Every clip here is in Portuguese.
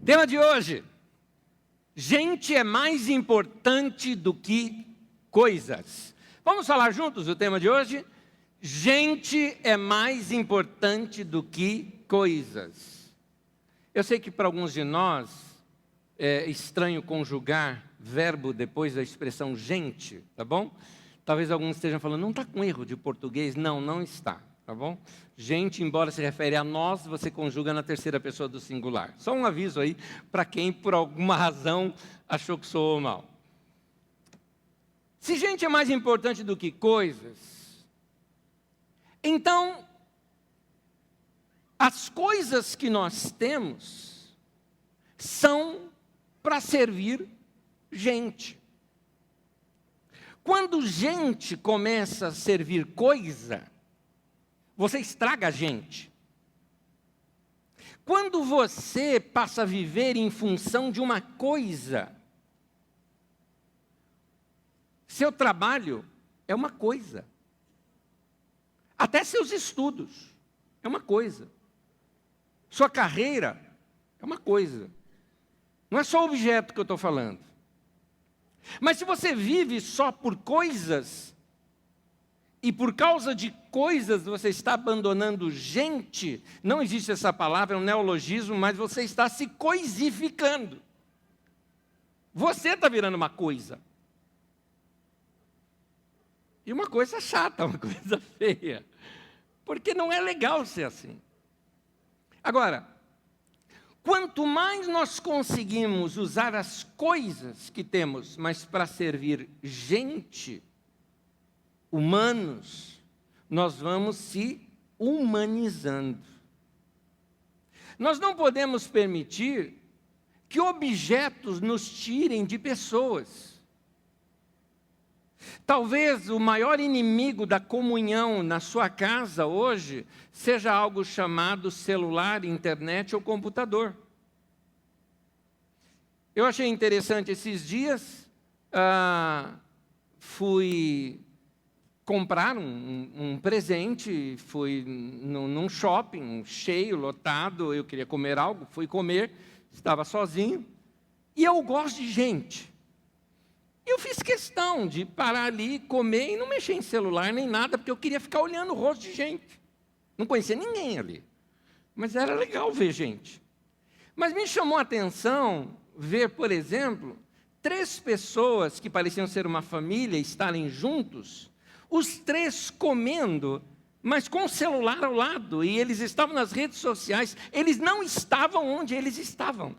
Tema de hoje: gente é mais importante do que coisas. Vamos falar juntos o tema de hoje? Gente é mais importante do que coisas. Eu sei que para alguns de nós é estranho conjugar verbo depois da expressão gente, tá bom? Talvez alguns estejam falando, não está com erro de português? Não, não está, tá bom? Gente, embora se refere a nós, você conjuga na terceira pessoa do singular. Só um aviso aí para quem, por alguma razão, achou que soou mal. Se gente é mais importante do que coisas, então, as coisas que nós temos são para servir gente. Quando gente começa a servir coisa, você estraga a gente. Quando você passa a viver em função de uma coisa, seu trabalho é uma coisa. Até seus estudos é uma coisa. Sua carreira é uma coisa. Não é só o objeto que eu estou falando. Mas se você vive só por coisas, e por causa de coisas você está abandonando gente, não existe essa palavra, é um neologismo, mas você está se coisificando. Você está virando uma coisa. E uma coisa chata, uma coisa feia. Porque não é legal ser assim. Agora, quanto mais nós conseguimos usar as coisas que temos, mas para servir gente, humanos, nós vamos se humanizando. Nós não podemos permitir que objetos nos tirem de pessoas. Talvez o maior inimigo da comunhão na sua casa hoje seja algo chamado celular, internet ou computador. Eu achei interessante esses dias, fui comprar um presente, fui num shopping cheio, lotado, eu queria comer algo, fui comer, estava sozinho, e eu gosto de gente. Eu fiz questão de parar ali, comer e não mexer em celular nem nada, porque eu queria ficar olhando o rosto de gente. Não conhecia ninguém ali, mas era legal ver gente. Mas me chamou a atenção ver, por exemplo, 3 pessoas que pareciam ser uma família estarem juntos, os 3 comendo, mas com o celular ao lado, e eles estavam nas redes sociais, eles não estavam onde eles estavam.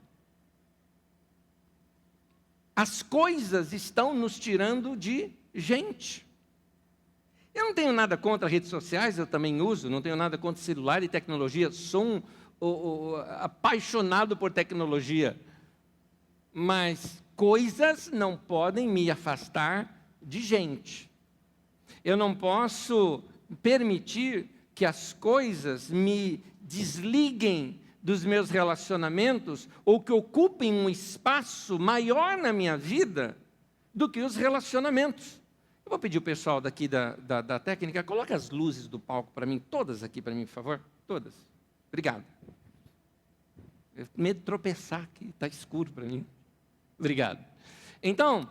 As coisas estão nos tirando de gente. Eu não tenho nada contra redes sociais, eu também uso, não tenho nada contra celular e tecnologia, sou apaixonado por tecnologia. Mas coisas não podem me afastar de gente. Eu não posso permitir que as coisas me desliguem dos meus relacionamentos ou que ocupem um espaço maior na minha vida do que os relacionamentos. Eu vou pedir o pessoal daqui da técnica, coloque as luzes do palco para mim, todas aqui para mim, por favor. Todas. Obrigado. Eu tenho medo de tropeçar aqui, está escuro para mim. Obrigado. Então,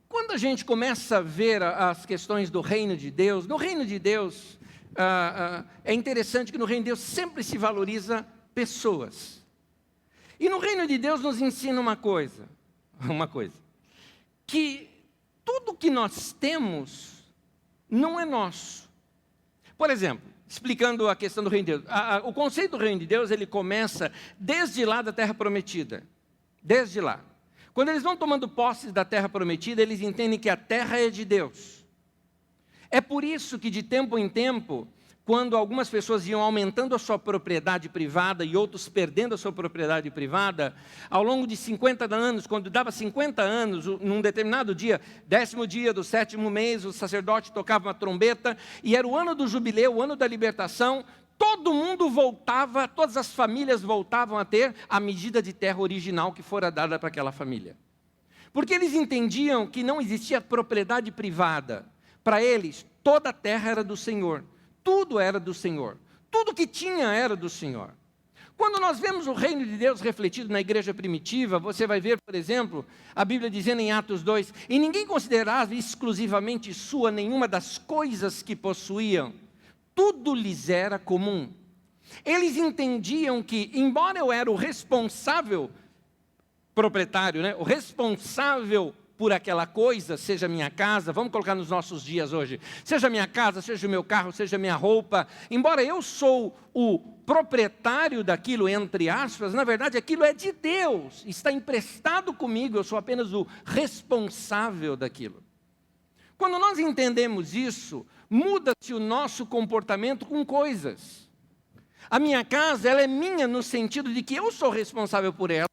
quando a gente começa a ver as questões do reino de Deus, no reino de Deus, é interessante que no reino de Deus sempre se valoriza pessoas. E no reino de Deus nos ensina uma coisa, que tudo que nós temos não é nosso. Por exemplo, explicando a questão do reino de Deus, o conceito do reino de Deus, ele começa desde lá da terra prometida, desde lá. Quando eles vão tomando posse da terra prometida, eles entendem que a terra é de Deus. É por isso que de tempo em tempo, quando algumas pessoas iam aumentando a sua propriedade privada e outros perdendo a sua propriedade privada, ao longo de 50 anos, quando dava 50 anos, num determinado dia, 10º dia do 7º mês, o sacerdote tocava uma trombeta, e era o ano do jubileu, o ano da libertação, todo mundo voltava, todas as famílias voltavam a ter a medida de terra original que fora dada para aquela família. Porque eles entendiam que não existia propriedade privada. Para eles, toda a terra era do Senhor. Tudo era do Senhor. Tudo que tinha era do Senhor. Quando nós vemos o reino de Deus refletido na igreja primitiva, você vai ver, por exemplo, a Bíblia dizendo em Atos 2, e ninguém considerava exclusivamente sua nenhuma das coisas que possuíam, tudo lhes era comum. Eles entendiam que, embora eu era o responsável proprietário, né, o responsável por aquela coisa, seja minha casa, vamos colocar nos nossos dias hoje, seja minha casa, seja o meu carro, seja minha roupa, embora eu sou o proprietário daquilo, entre aspas, na verdade aquilo é de Deus, está emprestado comigo, eu sou apenas o responsável daquilo. Quando nós entendemos isso, muda-se o nosso comportamento com coisas. A minha casa, ela é minha no sentido de que eu sou responsável por ela,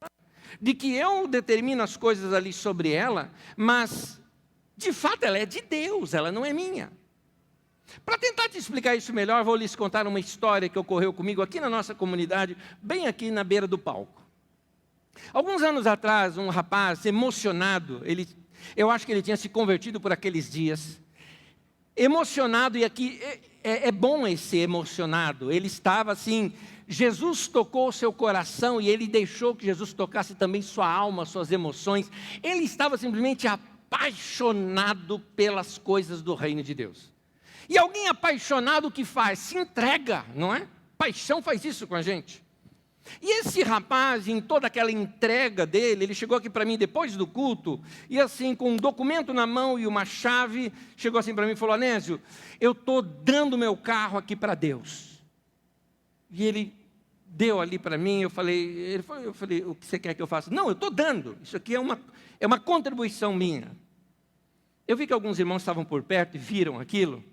de que eu determino as coisas ali sobre ela, mas, de fato, ela é de Deus, ela não é minha. Para tentar te explicar isso melhor, vou lhes contar uma história que ocorreu comigo aqui na nossa comunidade, bem aqui na beira do palco. Alguns anos atrás, um rapaz emocionado, eu acho que ele tinha se convertido por aqueles dias, emocionado, e aqui é bom esse emocionado, ele estava assim, Jesus tocou o seu coração e ele deixou que Jesus tocasse também sua alma, suas emoções. Ele estava simplesmente apaixonado pelas coisas do reino de Deus. E alguém apaixonado o que faz? Se entrega, não é? Paixão faz isso com a gente. E esse rapaz, em toda aquela entrega dele, ele chegou aqui para mim depois do culto, e assim, com um documento na mão e uma chave, chegou assim para mim e falou: Anésio, eu estou dando meu carro aqui para Deus. E ele deu ali para mim, eu falei, o que você quer que eu faça? Não, eu estou dando, isso aqui é uma contribuição minha. Eu vi que alguns irmãos estavam por perto e viram aquilo.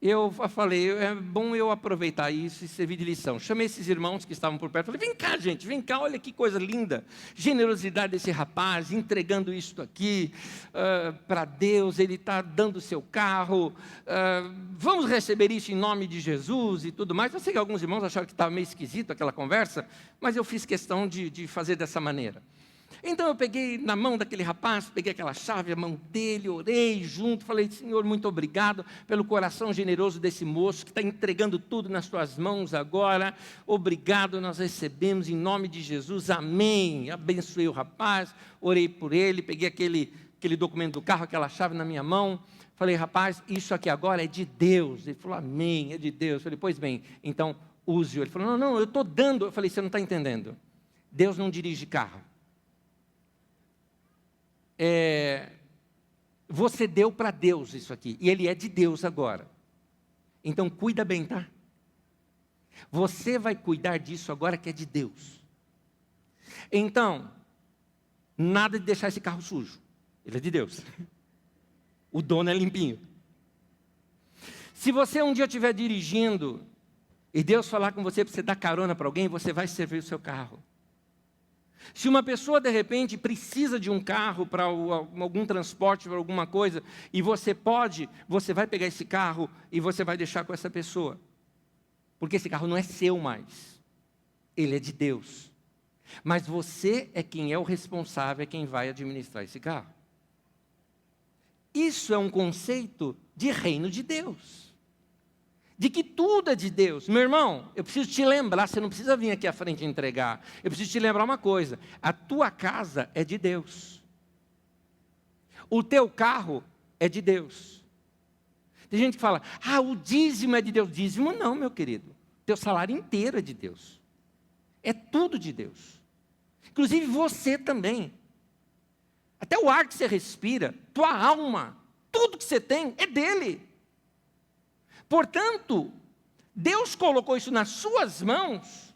Eu falei, é bom eu aproveitar isso e servir de lição. Chamei esses irmãos que estavam por perto, falei, vem cá gente, vem cá, olha que coisa linda, generosidade desse rapaz, entregando isso aqui para Deus, ele está dando o seu carro, vamos receber isso em nome de Jesus e tudo mais. Eu sei que alguns irmãos acharam que estava meio esquisito aquela conversa, mas eu fiz questão de fazer dessa maneira. Então eu peguei na mão daquele rapaz, peguei aquela chave, a mão dele, orei junto, falei, Senhor, muito obrigado pelo coração generoso desse moço que está entregando tudo nas tuas mãos agora, obrigado, nós recebemos em nome de Jesus, amém. Abençoei o rapaz, orei por ele, peguei aquele documento do carro, aquela chave na minha mão, falei, rapaz, isso aqui agora é de Deus. Ele falou, amém, é de Deus. Eu falei, pois bem, então use-o. Ele falou, não, eu estou dando. Eu falei, você não está entendendo, Deus não dirige carro. Você deu para Deus isso aqui, e ele é de Deus agora, então cuida bem, tá? Você vai cuidar disso agora que é de Deus. Então, nada de deixar esse carro sujo, ele é de Deus, o dono é limpinho. Se você um dia estiver dirigindo, e Deus falar com você para você dar carona para alguém, você vai servir o seu carro. Se uma pessoa, de repente, precisa de um carro para algum transporte, para alguma coisa, e você vai pegar esse carro e você vai deixar com essa pessoa. Porque esse carro não é seu mais. Ele é de Deus. Mas você é quem é o responsável, é quem vai administrar esse carro. Isso é um conceito de reino de Deus. De que tudo é de Deus. Meu irmão, eu preciso te lembrar, você não precisa vir aqui à frente entregar. Eu preciso te lembrar uma coisa, a tua casa é de Deus. O teu carro é de Deus. Tem gente que fala, o dízimo é de Deus. Dízimo não, meu querido. Teu salário inteiro é de Deus. É tudo de Deus. Inclusive você também. Até o ar que você respira, tua alma, tudo que você tem é dele. Portanto, Deus colocou isso nas suas mãos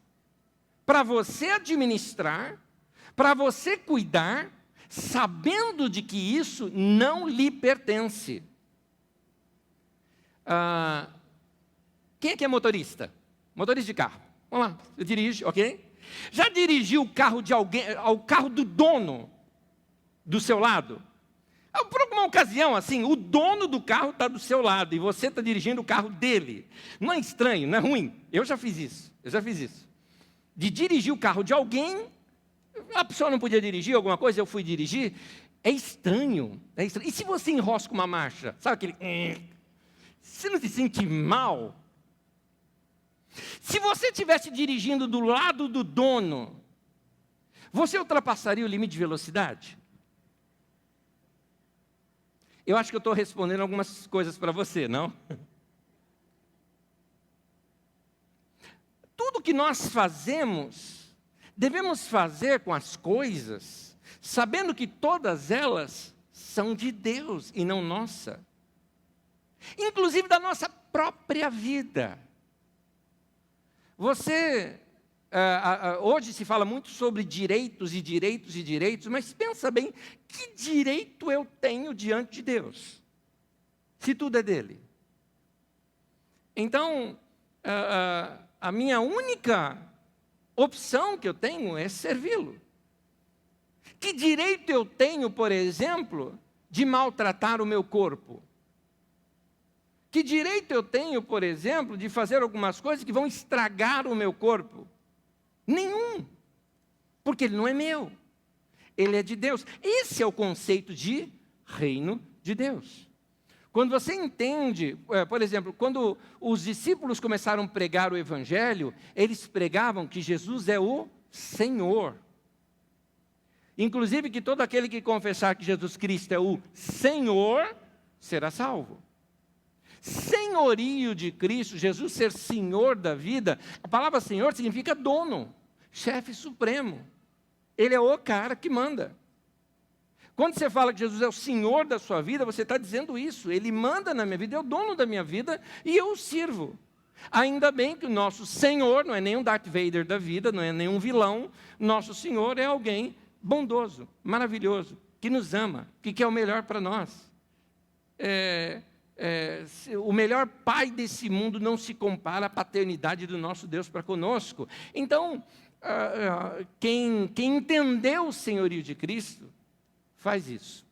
para você administrar, para você cuidar, sabendo de que isso não lhe pertence. Quem é que é motorista? Motorista de carro. Vamos lá, você dirige, ok? Já dirigiu o carro de alguém, o carro do dono do seu lado? Por alguma ocasião, assim, o dono do carro está do seu lado e você está dirigindo o carro dele. Não é estranho, não é ruim. Eu já fiz isso. De dirigir o carro de alguém, a pessoa não podia dirigir alguma coisa, eu fui dirigir. É estranho. E se você enrosca uma marcha? Sabe aquele... Você não se sente mal? Se você estivesse dirigindo do lado do dono, você ultrapassaria o limite de velocidade? Eu acho que eu estou respondendo algumas coisas para você, não? Tudo que nós fazemos, devemos fazer com as coisas, sabendo que todas elas são de Deus e não nossa. Inclusive da nossa própria vida. Hoje se fala muito sobre direitos e direitos e direitos, mas pensa bem, que direito eu tenho diante de Deus? Se tudo é dele. Então, a minha única opção que eu tenho é servi-lo. Que direito eu tenho, por exemplo, de maltratar o meu corpo? Que direito eu tenho, por exemplo, de fazer algumas coisas que vão estragar o meu corpo? Nenhum. Porque ele não é meu. Ele é de Deus. Esse é o conceito de reino de Deus. Quando você entende, por exemplo, quando os discípulos começaram a pregar o Evangelho, eles pregavam que Jesus é o Senhor. Inclusive que todo aquele que confessar que Jesus Cristo é o Senhor, será salvo. Senhorio de Cristo, Jesus ser Senhor da vida, a palavra Senhor significa dono, chefe supremo. Ele é o cara que manda. Quando você fala que Jesus é o Senhor da sua vida, você está dizendo isso. Ele manda na minha vida, é o dono da minha vida e eu o sirvo. Ainda bem que o nosso Senhor não é nenhum Darth Vader da vida, não é nenhum vilão. Nosso Senhor é alguém bondoso, maravilhoso, que nos ama, que quer o melhor para nós. O melhor pai desse mundo não se compara à paternidade do nosso Deus para conosco. Então, quem entendeu o senhorio de Cristo, faz isso.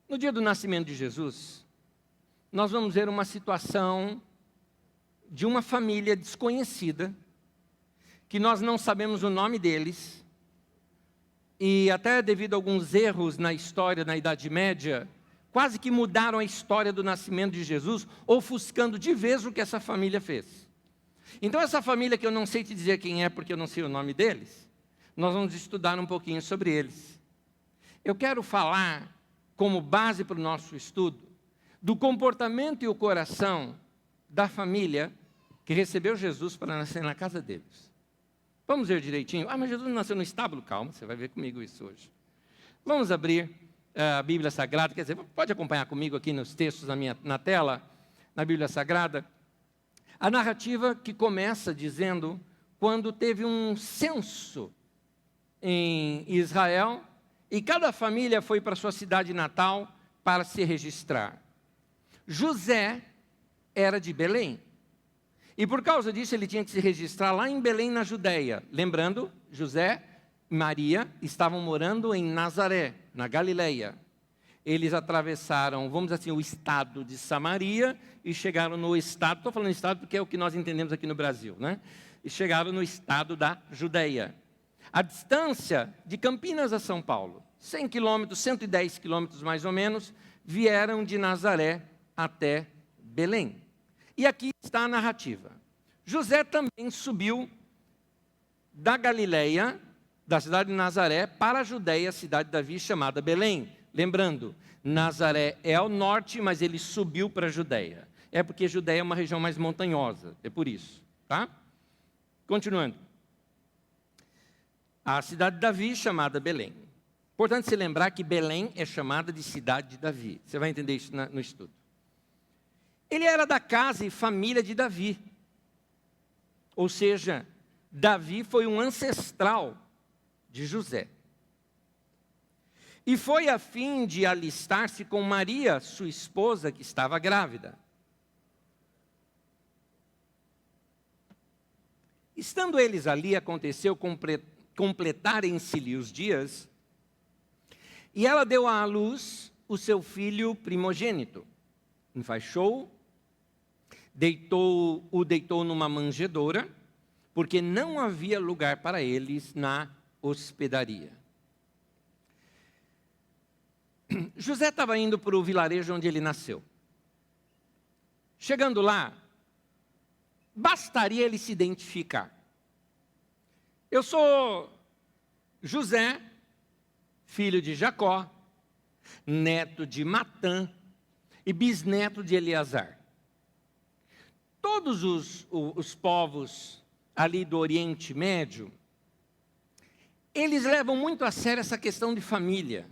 No dia do nascimento de Jesus, nós vamos ver uma situação de uma família desconhecida, que nós não sabemos o nome deles, e até devido a alguns erros na história, na Idade Média, quase que mudaram a história do nascimento de Jesus, ofuscando de vez o que essa família fez. Então essa família, que eu não sei te dizer quem é, porque eu não sei o nome deles, nós vamos estudar um pouquinho sobre eles. Eu quero falar, como base para o nosso estudo, do comportamento e o coração da família que recebeu Jesus para nascer na casa deles. Vamos ver direitinho? Mas Jesus não nasceu no estábulo? Calma, você vai ver comigo isso hoje. Vamos abrir a Bíblia Sagrada, quer dizer, pode acompanhar comigo aqui nos textos na tela, na Bíblia Sagrada, a narrativa que começa dizendo quando teve um censo em Israel e cada família foi para sua cidade natal para se registrar. José era de Belém e por causa disso ele tinha que se registrar lá em Belém, na Judéia. Lembrando, José e Maria estavam morando em Nazaré, na Galileia. Eles atravessaram, vamos dizer assim, o estado de Samaria e chegaram no estado, estou falando estado porque é o que nós entendemos aqui no Brasil, né? E chegaram no estado da Judéia. A distância de Campinas a São Paulo, 100 quilômetros, 110 quilômetros mais ou menos, vieram de Nazaré até Belém. E aqui está a narrativa. José também subiu da Galileia, da cidade de Nazaré, para a Judéia, a cidade de Davi, chamada Belém. Lembrando, Nazaré é ao norte, mas ele subiu para a Judéia. É porque a Judéia é uma região mais montanhosa, é por isso, tá? Continuando. A cidade de Davi, chamada Belém. Importante se lembrar que Belém é chamada de cidade de Davi. Você vai entender isso no estudo. Ele era da casa e família de Davi. Ou seja, Davi foi um ancestral de José. E foi a fim de alistar-se com Maria, sua esposa, que estava grávida. Estando eles ali, aconteceu completarem-se-lhe os dias, e ela deu à luz o seu filho primogênito. Enfaixou, o deitou numa manjedoura, porque não havia lugar para eles na hospedaria. José estava indo para o vilarejo onde ele nasceu. Chegando lá, bastaria ele se identificar. Eu sou José, filho de Jacó, neto de Matã e bisneto de Eleazar. Todos os povos ali do Oriente Médio, eles levam muito a sério essa questão de família.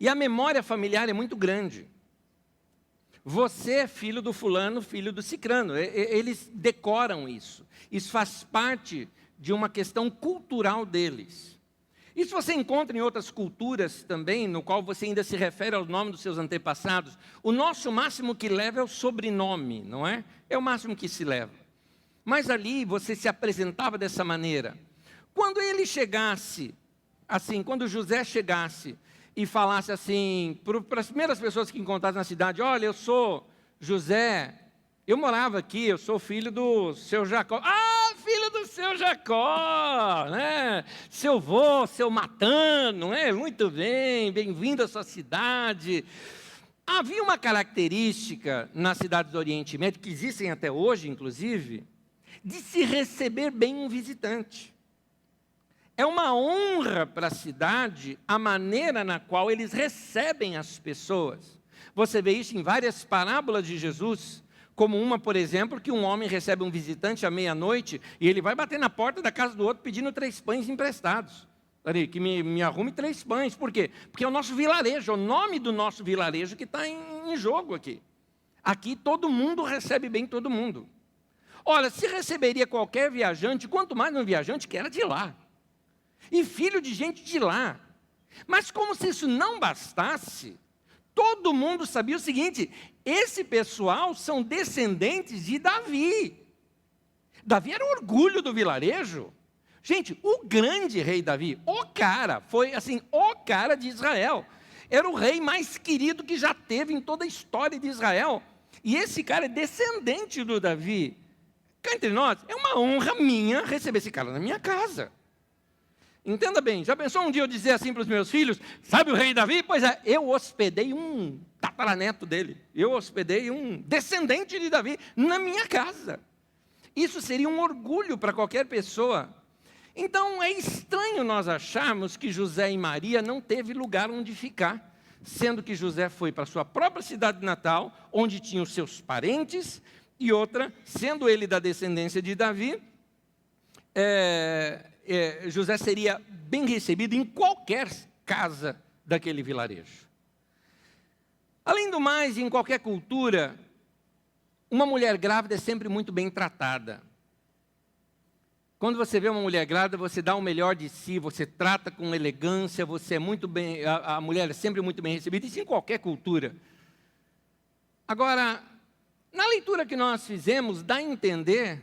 E a memória familiar é muito grande. Você é filho do fulano, filho do cicrano. Eles decoram isso. Isso faz parte de uma questão cultural deles. Isso você encontra em outras culturas também, no qual você ainda se refere ao nome dos seus antepassados. O nosso máximo que leva é o sobrenome, não é? É o máximo que se leva. Mas ali você se apresentava dessa maneira. Quando ele chegasse, assim, quando José chegasse e falasse assim, para as primeiras pessoas que encontrassem na cidade, olha, eu sou José, eu morava aqui, eu sou filho do seu Jacó. Ah, filho do seu Jacó, né? Seu vô, seu Matã, não é? Muito bem, bem-vindo à sua cidade. Havia uma característica nas cidades do Oriente Médio, que existem até hoje, inclusive, de se receber bem um visitante. É uma honra para a cidade a maneira na qual eles recebem as pessoas. Você vê isso em várias parábolas de Jesus, como uma, por exemplo, que um homem recebe um visitante à meia-noite e ele vai bater na porta da casa do outro pedindo 3 pães emprestados. Que me arrume 3 pães. Por quê? Porque é o nosso vilarejo, é o nome do nosso vilarejo que está em jogo aqui. Aqui todo mundo recebe bem todo mundo. Olha, se receberia qualquer viajante, quanto mais um viajante que era de lá. E filho de gente de lá. Mas como se isso não bastasse, todo mundo sabia o seguinte, esse pessoal são descendentes de Davi. Davi era o orgulho do vilarejo. Gente, o grande rei Davi, o cara, foi assim, o cara de Israel. Era o rei mais querido que já teve em toda a história de Israel. E esse cara é descendente do Davi. Cá entre nós, é uma honra minha receber esse cara na minha casa. Entenda bem, já pensou um dia eu dizer assim para os meus filhos, sabe o rei Davi? Pois é, eu hospedei um tataraneto dele, eu hospedei um descendente de Davi na minha casa. Isso seria um orgulho para qualquer pessoa. Então é estranho nós acharmos que José e Maria não teve lugar onde ficar, sendo que José foi para a sua própria cidade natal, onde tinha os seus parentes, e outra, sendo ele da descendência de Davi, José seria bem recebido em qualquer casa daquele vilarejo. Além do mais, em qualquer cultura, uma mulher grávida é sempre muito bem tratada. Quando você vê uma mulher grávida, você dá o melhor de si, você trata com elegância, você é muito bem, a mulher é sempre muito bem recebida, isso em qualquer cultura. Agora, na leitura que nós fizemos, dá a entender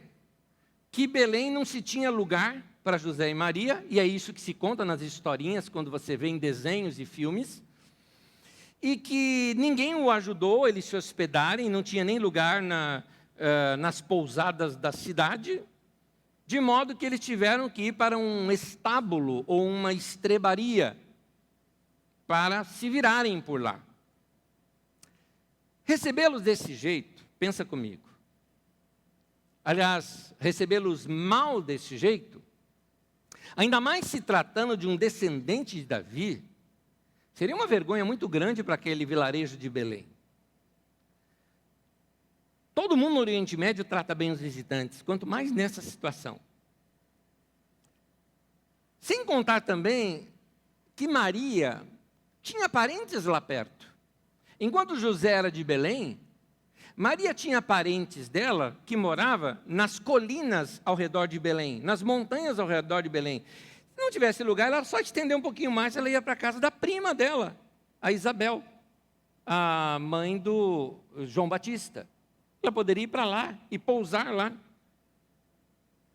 que Belém não se tinha lugar para José e Maria, e é isso que se conta nas historinhas, quando você vê em desenhos e filmes, e que ninguém o ajudou, eles se hospedarem, não tinha nem lugar nas pousadas da cidade, de modo que eles tiveram que ir para um estábulo ou uma estrebaria para se virarem por lá. Recebê-los desse jeito, pensa comigo. Aliás, recebê-los mal desse jeito, ainda mais se tratando de um descendente de Davi, seria uma vergonha muito grande para aquele vilarejo de Belém. Todo mundo no Oriente Médio trata bem os visitantes, quanto mais nessa situação. Sem contar também que Maria tinha parentes lá perto. Enquanto José era de Belém, Maria tinha parentes dela que moravam nas colinas ao redor de Belém, nas montanhas ao redor de Belém. Se não tivesse lugar, ela só estender um pouquinho mais, ela ia para a casa da prima dela, a Isabel, a mãe do João Batista. Ela poderia ir para lá e pousar lá.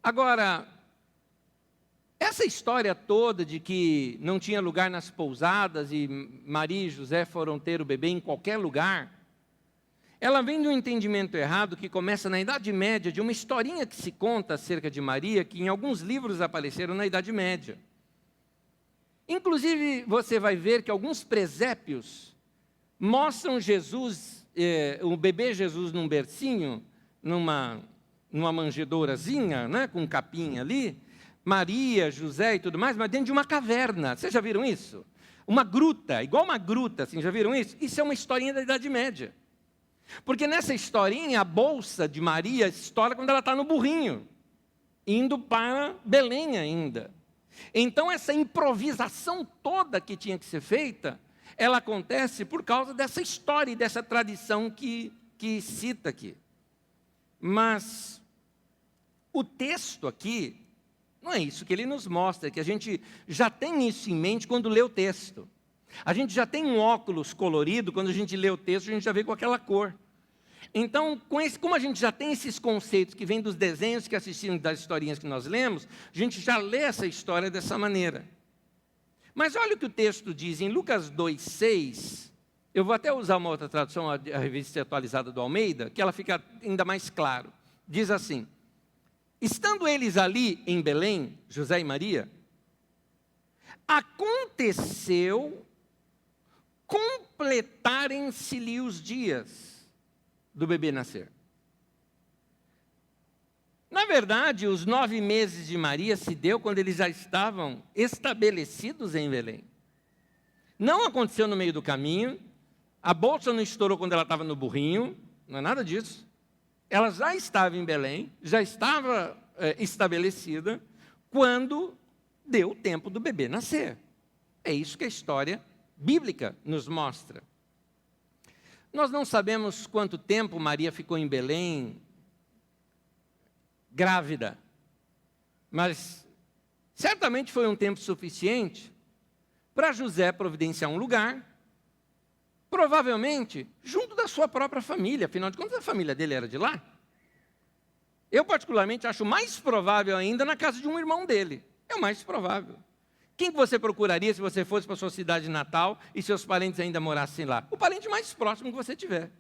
Agora, essa história toda de que não tinha lugar nas pousadas e Maria e José foram ter o bebê em qualquer lugar, ela vem de um entendimento errado que começa na Idade Média, de uma historinha que se conta acerca de Maria, que em alguns livros apareceram na Idade Média. Inclusive, você vai ver que alguns presépios mostram Jesus, o bebê Jesus num bercinho, numa manjedourazinha, né, com um capim ali, Maria, José e tudo mais, mas dentro de uma caverna. Vocês já viram isso? Uma gruta, igual uma gruta, assim, já viram isso? Isso é uma historinha da Idade Média. Porque nessa historinha, a bolsa de Maria estoura quando ela está no burrinho, indo para Belém ainda. Então, essa improvisação toda que tinha que ser feita, ela acontece por causa dessa história e dessa tradição que cita aqui. Mas o texto aqui, não é isso que ele nos mostra, que a gente já tem isso em mente quando lê o texto. A gente já tem um óculos colorido, quando a gente lê o texto, a gente já vê com aquela cor. Então, como a gente já tem esses conceitos que vêm dos desenhos que assistimos, das historinhas que nós lemos, a gente já lê essa história dessa maneira. Mas olha o que o texto diz em Lucas 2,6. Eu vou até usar uma outra tradução, a revista atualizada do Almeida, que ela fica ainda mais claro. Diz assim: estando eles ali em Belém, José e Maria, aconteceu completarem-se-lhe os dias do bebê nascer. Na verdade, os 9 meses de Maria se deu quando eles já estavam estabelecidos em Belém. Não aconteceu no meio do caminho, a bolsa não estourou quando ela estava no burrinho, não é nada disso. Ela já estava em Belém, já estava estabelecida, quando deu o tempo do bebê nascer. É isso que a história bíblica nos mostra. Nós não sabemos quanto tempo Maria ficou em Belém grávida, mas certamente foi um tempo suficiente para José providenciar um lugar, provavelmente junto da sua própria família, afinal de contas a família dele era de lá. Eu particularmente acho mais provável ainda na casa de um irmão dele, é o mais provável. Quem você procuraria se você fosse para a sua cidade natal e seus parentes ainda morassem lá? O parente mais próximo que você tiver.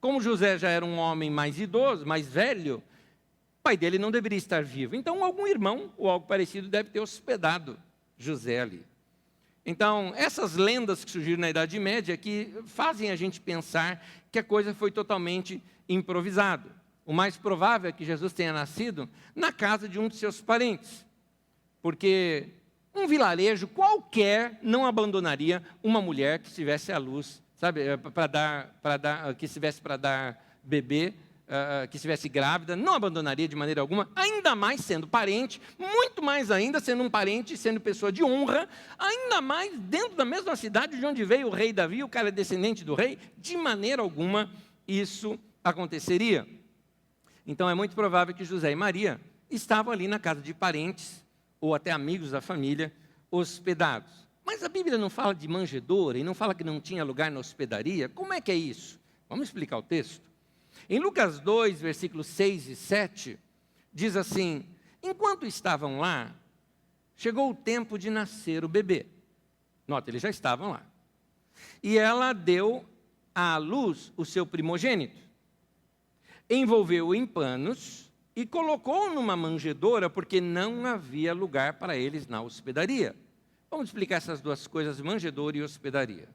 Como José já era um homem mais idoso, mais velho, o pai dele não deveria estar vivo. Então, algum irmão ou algo parecido deve ter hospedado José ali. Então, essas lendas que surgiram na Idade Média que fazem a gente pensar que a coisa foi totalmente improvisada. O mais provável é que Jesus tenha nascido na casa de um de seus parentes, porque um vilarejo qualquer não abandonaria uma mulher que estivesse à luz, sabe, que estivesse para dar bebê, que estivesse grávida, não abandonaria de maneira alguma, ainda mais sendo parente, muito mais ainda sendo um parente, sendo pessoa de honra, ainda mais dentro da mesma cidade de onde veio o rei Davi, o cara é descendente do rei, de maneira alguma isso aconteceria. Então é muito provável que José e Maria estavam ali na casa de parentes, ou até amigos da família, hospedados. Mas a Bíblia não fala de manjedoura e não fala que não tinha lugar na hospedaria. Como é que é isso? Vamos explicar o texto. Em Lucas 2, versículos 6 e 7, diz assim: enquanto estavam lá, chegou o tempo de nascer o bebê. Nota, eles já estavam lá. E ela deu à luz o seu primogênito. Envolveu-o em panos e colocou numa manjedoura, porque não havia lugar para eles na hospedaria. Vamos explicar essas duas coisas, manjedoura e hospedaria.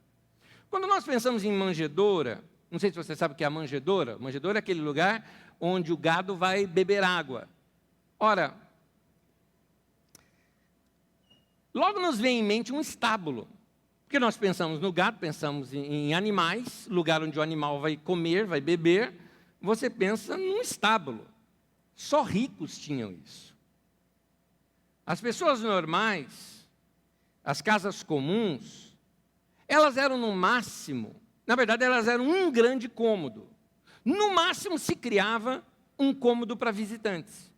Quando nós pensamos em manjedoura, não sei se você sabe o que é a manjedoura. Manjedoura é aquele lugar onde o gado vai beber água. Ora, logo nos vem em mente um estábulo. Porque nós pensamos no gado, pensamos em animais, lugar onde o animal vai comer, vai beber. Você pensa num estábulo. Só ricos tinham isso. As pessoas normais, as casas comuns, elas eram no máximo, na verdade elas eram um grande cômodo. No máximo se criava um cômodo para visitantes.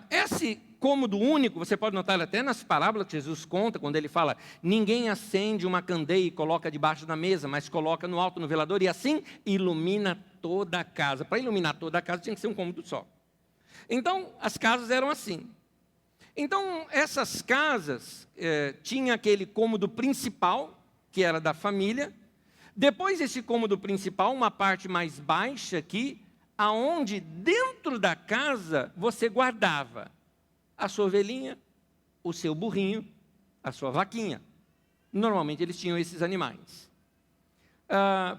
Esse cômodo único, você pode notar até nas parábolas que Jesus conta, quando ele fala: ninguém acende uma candeia e coloca debaixo da mesa, mas coloca no alto no velador e assim ilumina toda a casa. Para iluminar toda a casa tinha que ser um cômodo só. Então, as casas eram assim. Então, essas casas tinham aquele cômodo principal, que era da família. Depois desse cômodo principal, uma parte mais baixa aqui, aonde dentro da casa você guardava a sua ovelhinha, o seu burrinho, a sua vaquinha. Normalmente eles tinham esses animais.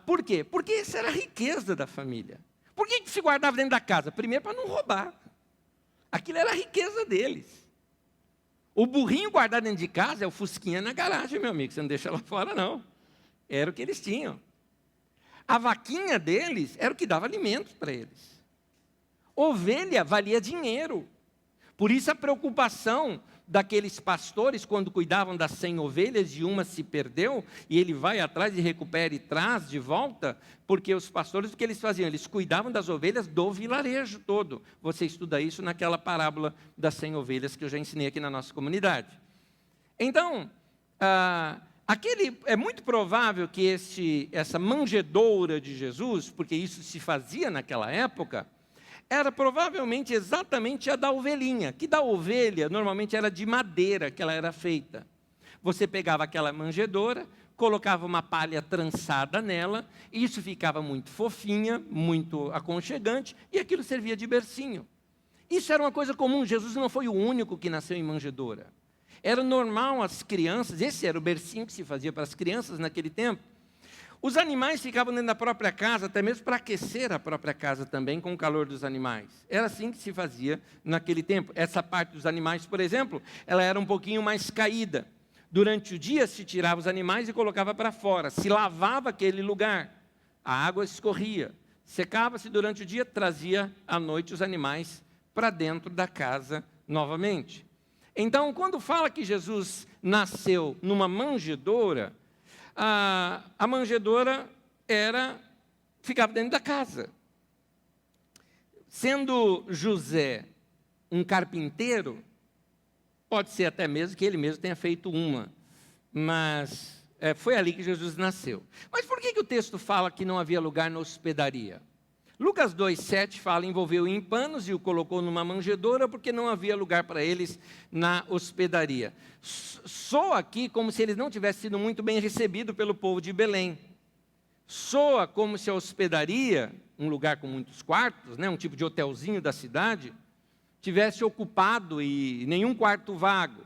Por quê? Porque essa era a riqueza da família. Por que se guardava dentro da casa? Primeiro, para não roubar. Aquilo era a riqueza deles. O burrinho guardado dentro de casa é o fusquinha na garagem, meu amigo. Você não deixa lá fora, não. Era o que eles tinham. A vaquinha deles era o que dava alimento para eles. Ovelha valia dinheiro. Por isso a preocupação daqueles pastores, quando cuidavam das 100 ovelhas e uma se perdeu, e ele vai atrás e recupera e traz de volta, porque os pastores, o que eles faziam? Eles cuidavam das ovelhas do vilarejo todo. Você estuda isso naquela parábola das 100 ovelhas que eu já ensinei aqui na nossa comunidade. Então, é muito provável que essa manjedoura de Jesus, porque isso se fazia naquela época, era provavelmente exatamente a da ovelhinha, que da ovelha normalmente era de madeira que ela era feita. Você pegava aquela manjedoura, colocava uma palha trançada nela, e isso ficava muito fofinha, muito aconchegante, e aquilo servia de bercinho. Isso era uma coisa comum, Jesus não foi o único que nasceu em manjedoura. Era normal as crianças, esse era o bercinho que se fazia para as crianças naquele tempo. Os animais ficavam dentro da própria casa, até mesmo para aquecer a própria casa também, com o calor dos animais. Era assim que se fazia naquele tempo. Essa parte dos animais, por exemplo, ela era um pouquinho mais caída. Durante o dia se tirava os animais e colocava para fora. Se lavava aquele lugar, a água escorria. Secava-se durante o dia, trazia à noite os animais para dentro da casa novamente. Então, quando fala que Jesus nasceu numa manjedoura, a manjedoura ficava dentro da casa. Sendo José um carpinteiro, pode ser até mesmo que ele mesmo tenha feito uma, mas foi ali que Jesus nasceu. Mas por que o texto fala que não havia lugar na hospedaria? Lucas 2,7 fala, envolveu em panos e o colocou numa manjedoura, porque não havia lugar para eles na hospedaria. Soa aqui como se eles não tivessem sido muito bem recebidos pelo povo de Belém. Soa como se a hospedaria, um lugar com muitos quartos, um tipo de hotelzinho da cidade, tivesse ocupado e nenhum quarto vago.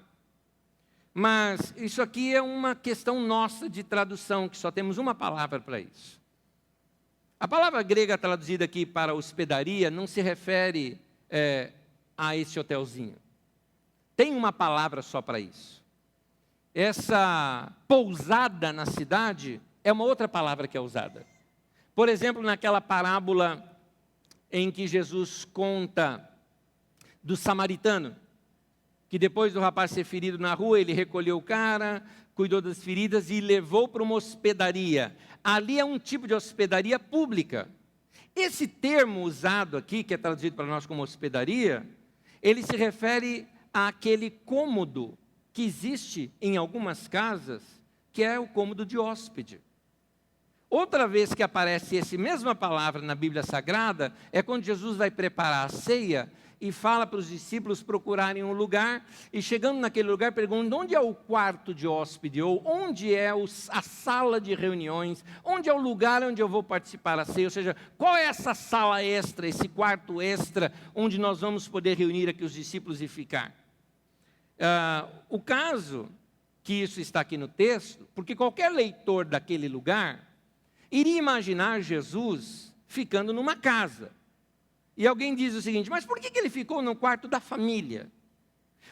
Mas isso aqui é uma questão nossa de tradução, que só temos uma palavra para isso. A palavra grega traduzida aqui para hospedaria não se refere a esse hotelzinho. Tem uma palavra só para isso. Essa pousada na cidade é uma outra palavra que é usada. Por exemplo, naquela parábola em que Jesus conta do samaritano, que depois do rapaz ser ferido na rua, ele recolheu o cara, cuidou das feridas e levou para uma hospedaria. Ali é um tipo de hospedaria pública. Esse termo usado aqui, que é traduzido para nós como hospedaria, ele se refere àquele cômodo que existe em algumas casas, que é o cômodo de hóspede. Outra vez que aparece essa mesma palavra na Bíblia Sagrada, é quando Jesus vai preparar a ceia e fala para os discípulos procurarem um lugar, e chegando naquele lugar, pergunta onde é o quarto de hóspede, ou onde é a sala de reuniões, onde é o lugar onde eu vou participar da ceia, ou seja, qual é essa sala extra, esse quarto extra, onde nós vamos poder reunir aqui os discípulos e ficar. O caso que isso está aqui no texto, porque qualquer leitor daquele lugar iria imaginar Jesus ficando numa casa. E alguém diz o seguinte, mas por que ele ficou no quarto da família?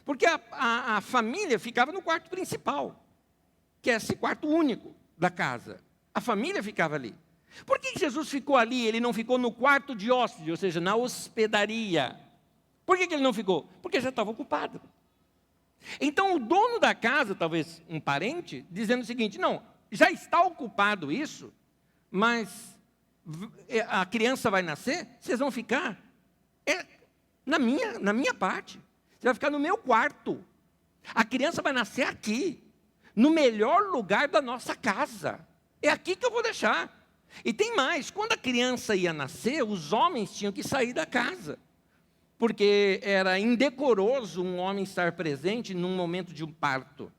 Porque a família ficava no quarto principal, que é esse quarto único da casa. A família ficava ali. Por que Jesus ficou ali, ele não ficou no quarto de hóspede, ou seja, na hospedaria? Por que ele não ficou? Porque já estava ocupado. Então o dono da casa, talvez um parente, dizendo o seguinte, não, já está ocupado isso, mas a criança vai nascer, vocês vão ficar na minha parte. Você vai ficar no meu quarto. A criança vai nascer aqui, no melhor lugar da nossa casa. É aqui que eu vou deixar. E tem mais, quando a criança ia nascer, os homens tinham que sair da casa, porque era indecoroso um homem estar presente num momento de um parto.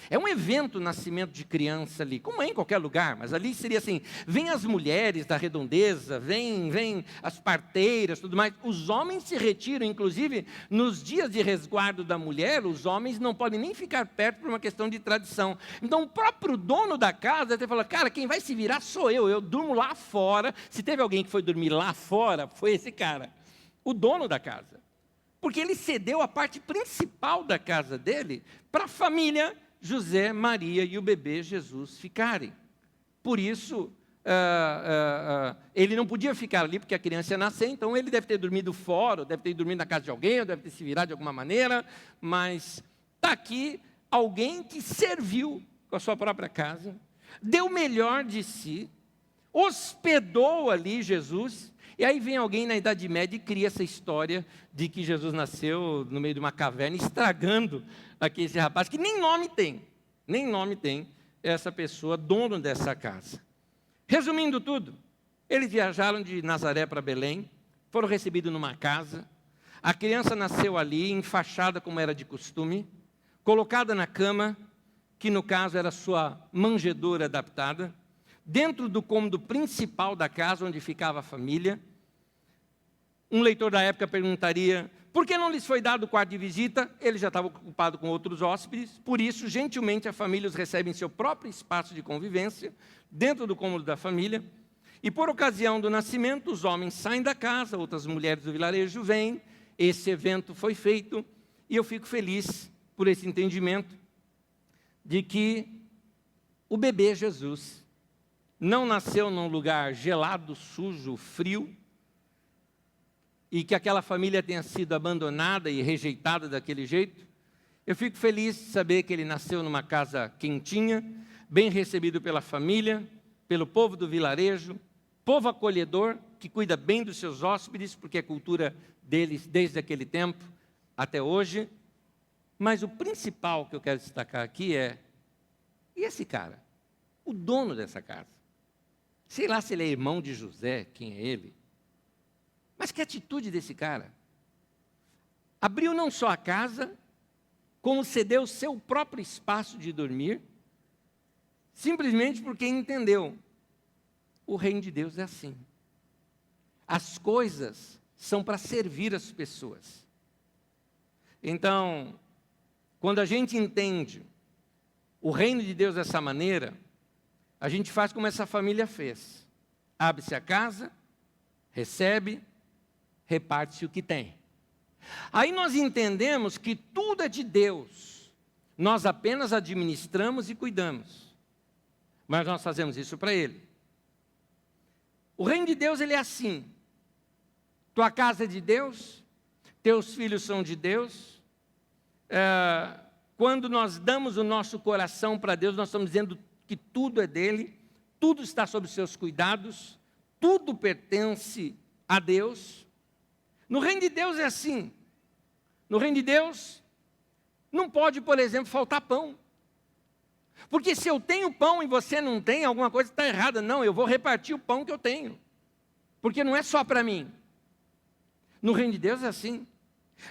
É um evento o nascimento de criança ali, como é em qualquer lugar, mas ali seria assim, vem as mulheres da redondeza, vem as parteiras, tudo mais. Os homens se retiram, inclusive, nos dias de resguardo da mulher, os homens não podem nem ficar perto por uma questão de tradição. Então, o próprio dono da casa até fala, cara, quem vai se virar sou eu durmo lá fora. Se teve alguém que foi dormir lá fora, foi esse cara, o dono da casa. Porque ele cedeu a parte principal da casa dele para a família José, Maria e o bebê Jesus ficarem. Por isso, ele não podia ficar ali porque a criança ia nascer, então ele deve ter dormido fora, ou deve ter dormido na casa de alguém, ou deve ter se virado de alguma maneira, mas está aqui alguém que serviu com a sua própria casa, deu o melhor de si, hospedou ali Jesus, e aí vem alguém na Idade Média e cria essa história de que Jesus nasceu no meio de uma caverna, estragando aqui esse rapaz, que nem nome tem essa pessoa, dono dessa casa. Resumindo tudo, eles viajaram de Nazaré para Belém, foram recebidos numa casa, a criança nasceu ali, enfaixada como era de costume, colocada na cama, que no caso era sua manjedoura adaptada, dentro do cômodo principal da casa, onde ficava a família. Um leitor da época perguntaria, por que não lhes foi dado o quarto de visita? Ele já estava ocupado com outros hóspedes, por isso, gentilmente, a família os recebe em seu próprio espaço de convivência, dentro do cômodo da família, e por ocasião do nascimento, os homens saem da casa, outras mulheres do vilarejo vêm, esse evento foi feito, e eu fico feliz por esse entendimento de que o bebê Jesus não nasceu num lugar gelado, sujo, frio, e que aquela família tenha sido abandonada e rejeitada daquele jeito. Eu fico feliz de saber que ele nasceu numa casa quentinha, bem recebido pela família, pelo povo do vilarejo, povo acolhedor, que cuida bem dos seus hóspedes, porque é cultura deles desde aquele tempo até hoje. Mas o principal que eu quero destacar aqui é, e esse cara? O dono dessa casa. Sei lá se ele é irmão de José, quem é ele. Mas que atitude desse cara? Abriu não só a casa, como cedeu o seu próprio espaço de dormir, simplesmente porque entendeu. O reino de Deus é assim. As coisas são para servir as pessoas. Então, quando a gente entende o reino de Deus dessa maneira, a gente faz como essa família fez. Abre-se a casa, recebe, reparte-se o que tem. Aí nós entendemos que tudo é de Deus. Nós apenas administramos e cuidamos. Mas nós fazemos isso para Ele. O reino de Deus, ele é assim. Tua casa é de Deus, teus filhos são de Deus. Quando nós damos o nosso coração para Deus, nós estamos dizendo que tudo é dele, tudo está sob seus cuidados, tudo pertence a Deus. No reino de Deus é assim. No reino de Deus, não pode, por exemplo, faltar pão. Porque se eu tenho pão e você não tem, alguma coisa está errada. Não, eu vou repartir o pão que eu tenho. Porque não é só para mim. No reino de Deus é assim.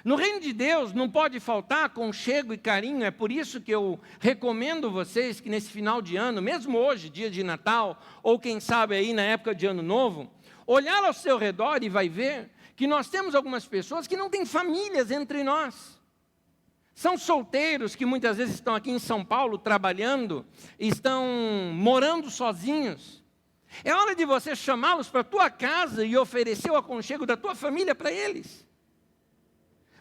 No reino de Deus não pode faltar aconchego e carinho. É por isso que eu recomendo vocês que nesse final de ano, mesmo hoje, dia de Natal, ou quem sabe aí na época de Ano Novo, olhar ao seu redor e vai ver que nós temos algumas pessoas que não têm famílias entre nós. São solteiros que muitas vezes estão aqui em São Paulo trabalhando, estão morando sozinhos. É hora de você chamá-los para a tua casa e oferecer o aconchego da tua família para eles.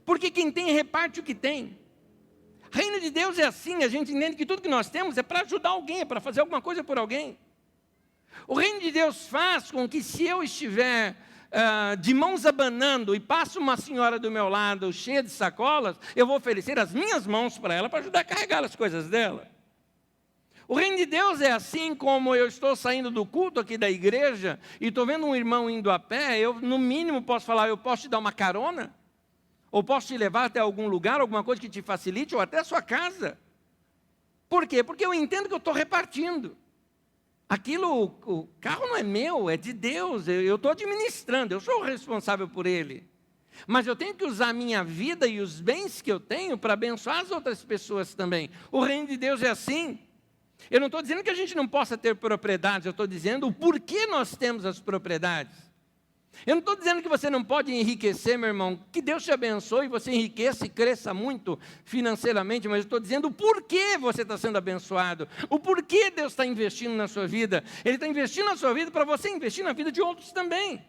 Porque quem tem, reparte o que tem. Reino de Deus é assim, a gente entende que tudo que nós temos é para ajudar alguém, é para fazer alguma coisa por alguém. O reino de Deus faz com que se eu estiver de mãos abanando e passa uma senhora do meu lado cheia de sacolas, eu vou oferecer as minhas mãos para ela para ajudar a carregar as coisas dela. O reino de Deus é assim como eu estou saindo do culto aqui da igreja e estou vendo um irmão indo a pé, eu no mínimo posso falar, eu posso te dar uma carona? Ou posso te levar até algum lugar, alguma coisa que te facilite, ou até a sua casa. Por quê? Porque eu entendo que eu estou repartindo. Aquilo, o carro não é meu, é de Deus, eu estou administrando, eu sou o responsável por ele. Mas eu tenho que usar a minha vida e os bens que eu tenho para abençoar as outras pessoas também. O reino de Deus é assim. Eu não estou dizendo que a gente não possa ter propriedades, eu estou dizendo o porquê nós temos as propriedades. Eu não estou dizendo que você não pode enriquecer, meu irmão, que Deus te abençoe, você enriqueça e cresça muito financeiramente, mas eu estou dizendo o porquê você está sendo abençoado, o porquê Deus está investindo na sua vida. Ele está investindo na sua vida para você investir na vida de outros também.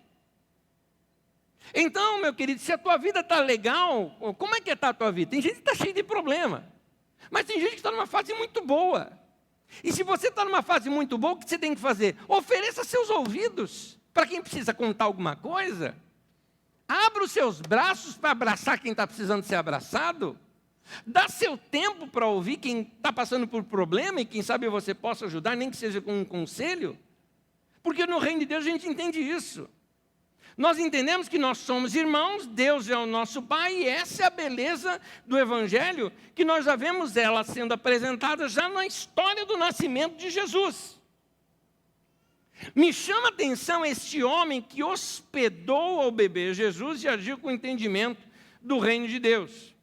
Então, meu querido, se a tua vida está legal, como é que está a tua vida? Tem gente que está cheia de problema, mas tem gente que está numa fase muito boa. E se você está numa fase muito boa, o que você tem que fazer? Ofereça seus ouvidos para quem precisa contar alguma coisa. Abra os seus braços para abraçar quem está precisando ser abraçado. Dá seu tempo para ouvir quem está passando por problema e quem sabe você possa ajudar, nem que seja com um conselho. Porque no reino de Deus a gente entende isso. Nós entendemos que nós somos irmãos, Deus é o nosso Pai, e essa é a beleza do Evangelho, que nós já vemos ela sendo apresentada já na história do nascimento de Jesus. Me chama a atenção este homem que hospedou ao bebê Jesus e agiu com entendimento do reino de Deus.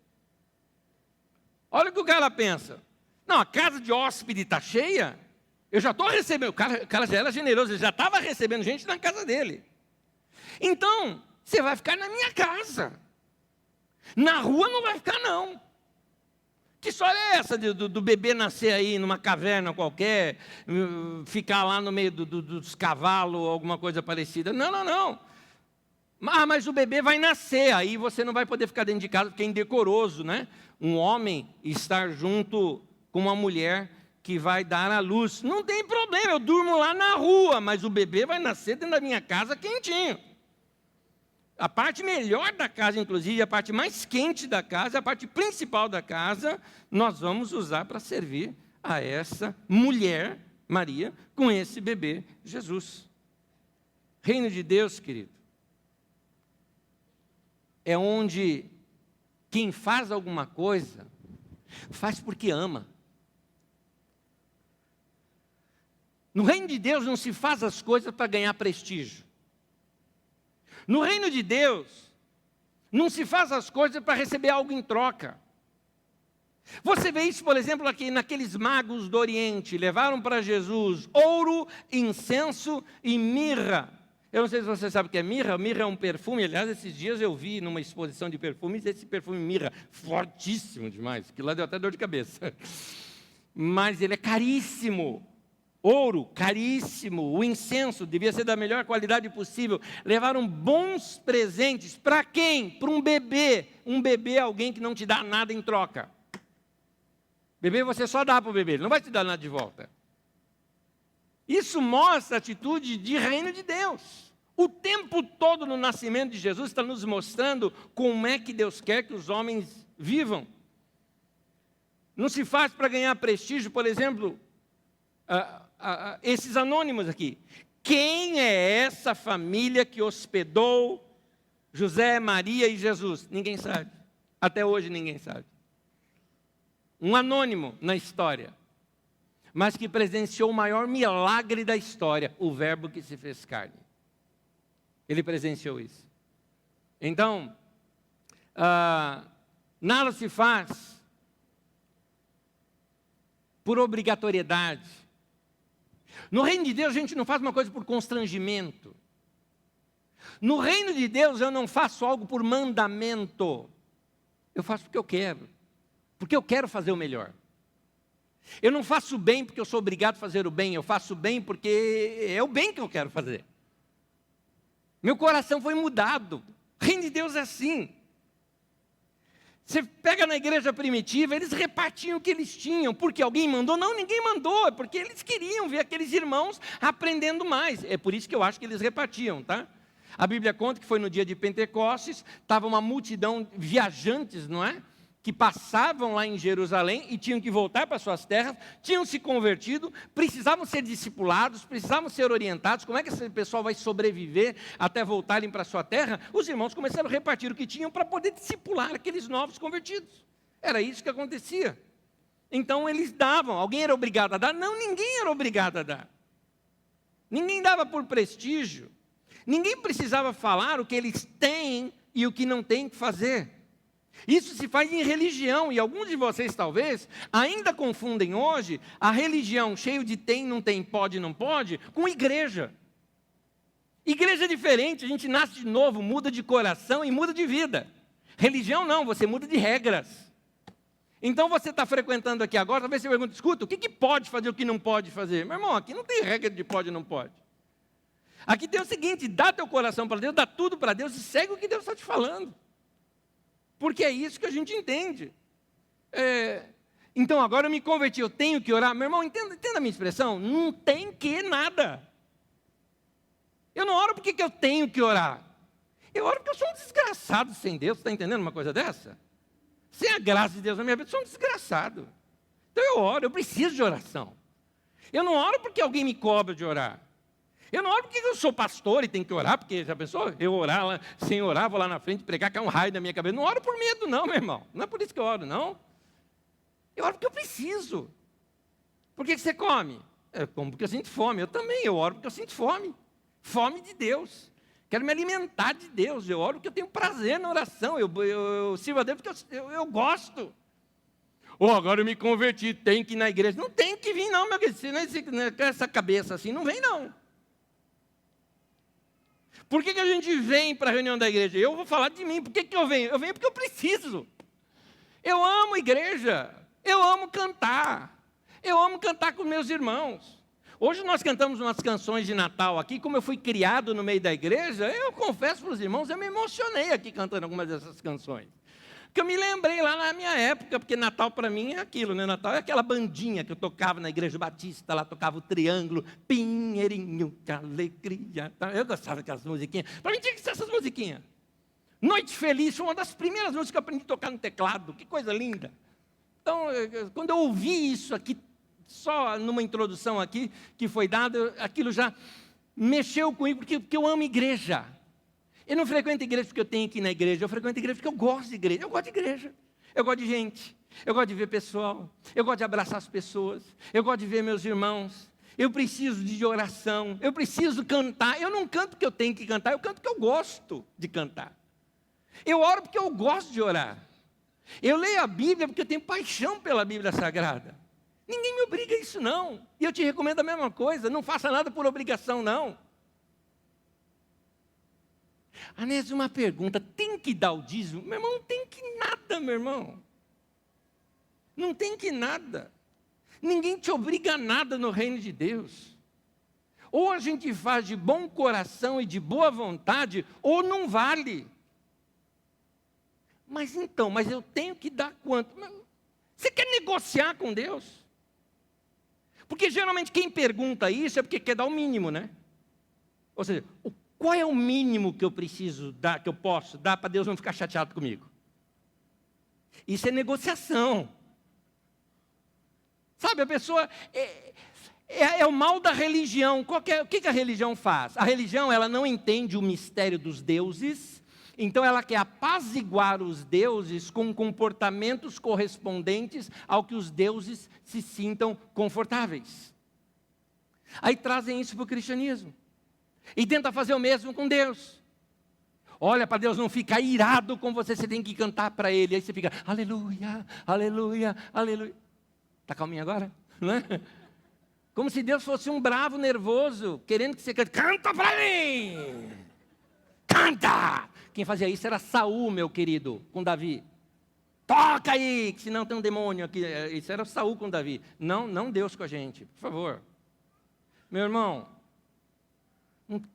Olha o que o cara pensa. Não, a casa de hóspede está cheia, eu já estou recebendo, o cara já era generoso, ele já estava recebendo gente na casa dele. Então, você vai ficar na minha casa. Na rua não vai ficar, não. Que história é essa do bebê nascer aí numa caverna qualquer, ficar lá no meio dos cavalos ou alguma coisa parecida? Não, não, não. Ah, mas o bebê vai nascer, aí você não vai poder ficar dentro de casa porque é indecoroso, né? Um homem estar junto com uma mulher que vai dar à luz. Não tem problema, eu durmo lá na rua, mas o bebê vai nascer dentro da minha casa quentinho. A parte melhor da casa, inclusive, a parte mais quente da casa, a parte principal da casa, nós vamos usar para servir a essa mulher, Maria, com esse bebê, Jesus. Reino de Deus, querido, é onde quem faz alguma coisa, faz porque ama. No reino de Deus não se faz as coisas para ganhar prestígio. No reino de Deus, não se faz as coisas para receber algo em troca. Você vê isso, por exemplo, aqui naqueles magos do Oriente, levaram para Jesus ouro, incenso e mirra. Eu não sei se você sabe o que é mirra. Mirra é um perfume, aliás, esses dias eu vi numa exposição de perfumes, esse perfume mirra, fortíssimo demais, que lá deu até dor de cabeça. Mas ele é caríssimo. Ouro, caríssimo. O incenso devia ser da melhor qualidade possível. Levaram bons presentes. Para quem? Para um bebê. Um bebê é alguém que não te dá nada em troca. Bebê você só dá para o bebê, ele não vai te dar nada de volta. Isso mostra a atitude de reino de Deus. O tempo todo no nascimento de Jesus está nos mostrando como é que Deus quer que os homens vivam. Não se faz para ganhar prestígio, por exemplo, esses anônimos aqui. Quem é essa família que hospedou José, Maria e Jesus? Ninguém sabe. Até hoje ninguém sabe. Um anônimo na história, mas que presenciou o maior milagre da história, o Verbo que se fez carne. Ele presenciou isso. Então, nada se faz por obrigatoriedade. No reino de Deus, a gente não faz uma coisa por constrangimento. No reino de Deus, eu não faço algo por mandamento. Eu faço porque eu quero. Porque eu quero fazer o melhor. Eu não faço bem porque eu sou obrigado a fazer o bem. Eu faço bem porque é o bem que eu quero fazer. Meu coração foi mudado. O reino de Deus é assim. Você pega na igreja primitiva, eles repartiam o que eles tinham. Porque alguém mandou? Não, ninguém mandou. É porque eles queriam ver aqueles irmãos aprendendo mais. É por isso que eu acho que eles repartiam, tá? A Bíblia conta que foi no dia de Pentecostes, estava uma multidão viajantes, não é? Que passavam lá em Jerusalém e tinham que voltar para suas terras, tinham se convertido, precisavam ser discipulados, precisavam ser orientados. Como é que esse pessoal vai sobreviver até voltarem para a sua terra? Os irmãos começaram a repartir o que tinham para poder discipular aqueles novos convertidos. Era isso que acontecia. Então eles davam. Alguém era obrigado a dar? Não, ninguém era obrigado a dar. Ninguém dava por prestígio. Ninguém precisava falar o que eles têm e o que não tem que fazer. Isso se faz em religião, e alguns de vocês talvez ainda confundem hoje a religião cheio de tem, não tem, pode, não pode, com igreja. Igreja é diferente, a gente nasce de novo, muda de coração e muda de vida. Religião não, você muda de regras. Então você está frequentando aqui agora, talvez você pergunte, escuta, o que pode fazer, o que não pode fazer? Meu irmão, aqui não tem regra de pode e não pode. Aqui tem o seguinte, dá teu coração para Deus, dá tudo para Deus e segue o que Deus está te falando. Porque é isso que a gente entende. Então agora eu me converti, eu tenho que orar. Meu irmão, entenda a minha expressão, não tem que nada. Eu não oro porque eu tenho que orar. Eu oro porque eu sou um desgraçado sem Deus, está entendendo uma coisa dessa? Sem a graça de Deus na minha vida, eu sou um desgraçado. Então eu oro, eu preciso de oração. Eu não oro porque alguém me cobra de orar. Eu não oro porque eu sou pastor e tenho que orar, porque já pensou? Eu orar lá, sem orar, vou lá na frente pregar, cai um raio na minha cabeça. Não oro por medo não, meu irmão. Não é por isso que eu oro, não. Eu oro porque eu preciso. Por que você come? Eu como porque eu sinto fome. Eu também, eu oro porque eu sinto fome. Fome de Deus. Quero me alimentar de Deus. Eu oro porque eu tenho prazer na oração. Eu sirvo a Deus porque eu gosto. Agora eu me converti, tem que ir na igreja. Não tem que vir não, meu querido. Se não essa cabeça assim, não vem não. Por que a gente vem para a reunião da igreja? Eu vou falar de mim. Por que eu venho? Eu venho porque eu preciso. Eu amo igreja. Eu amo cantar. Eu amo cantar com meus irmãos. Hoje nós cantamos umas canções de Natal aqui. Como eu fui criado no meio da igreja, eu confesso para os irmãos, eu me emocionei aqui cantando algumas dessas canções. Porque eu me lembrei lá na minha época, porque Natal para mim é aquilo, né? Natal é aquela bandinha que eu tocava na igreja batista, lá tocava o triângulo, Pinheirinho, que alegria. Eu gostava daquelas musiquinhas. Para mim tinha que ser essas musiquinhas. Noite Feliz foi uma das primeiras músicas que eu aprendi a tocar no teclado, que coisa linda. Então, quando eu ouvi isso aqui, só numa introdução aqui, que foi dada, aquilo já mexeu comigo, porque eu amo igreja. Eu não frequento igreja porque eu tenho que ir na igreja, eu frequento igreja porque eu gosto de igreja. Eu gosto de igreja, eu gosto de gente, eu gosto de ver pessoal, eu gosto de abraçar as pessoas, eu gosto de ver meus irmãos, eu preciso de oração, eu preciso cantar. Eu não canto porque eu tenho que cantar, eu canto porque eu gosto de cantar. Eu oro porque eu gosto de orar. Eu leio a Bíblia porque eu tenho paixão pela Bíblia Sagrada. Ninguém me obriga a isso não. E eu te recomendo a mesma coisa, não faça nada por obrigação não. Anésio, uma pergunta, tem que dar o dízimo? Meu irmão, não tem que nada, meu irmão. Não tem que nada. Ninguém te obriga a nada no reino de Deus. Ou a gente faz de bom coração e de boa vontade, ou não vale. Mas eu tenho que dar quanto? Você quer negociar com Deus? Porque geralmente quem pergunta isso é porque quer dar o mínimo, né? Ou seja, qual é o mínimo que eu preciso dar, que eu posso dar para Deus não ficar chateado comigo? Isso é negociação. Sabe, a pessoa é o mal da religião. O que a religião faz? A religião, ela não entende o mistério dos deuses, então ela quer apaziguar os deuses com comportamentos correspondentes ao que os deuses se sintam confortáveis. Aí trazem isso para o cristianismo. E tenta fazer o mesmo com Deus. Olha, para Deus não ficar irado com você, você tem que cantar para Ele. Aí você fica, aleluia, aleluia, aleluia. Está calminho agora? Não é? Como se Deus fosse um bravo nervoso, querendo que você cante. Canta para mim! Canta! Quem fazia isso era Saul, meu querido, com Davi. Toca aí, que senão tem um demônio aqui. Isso era Saul com Davi. Não Deus com a gente, por favor. Meu irmão,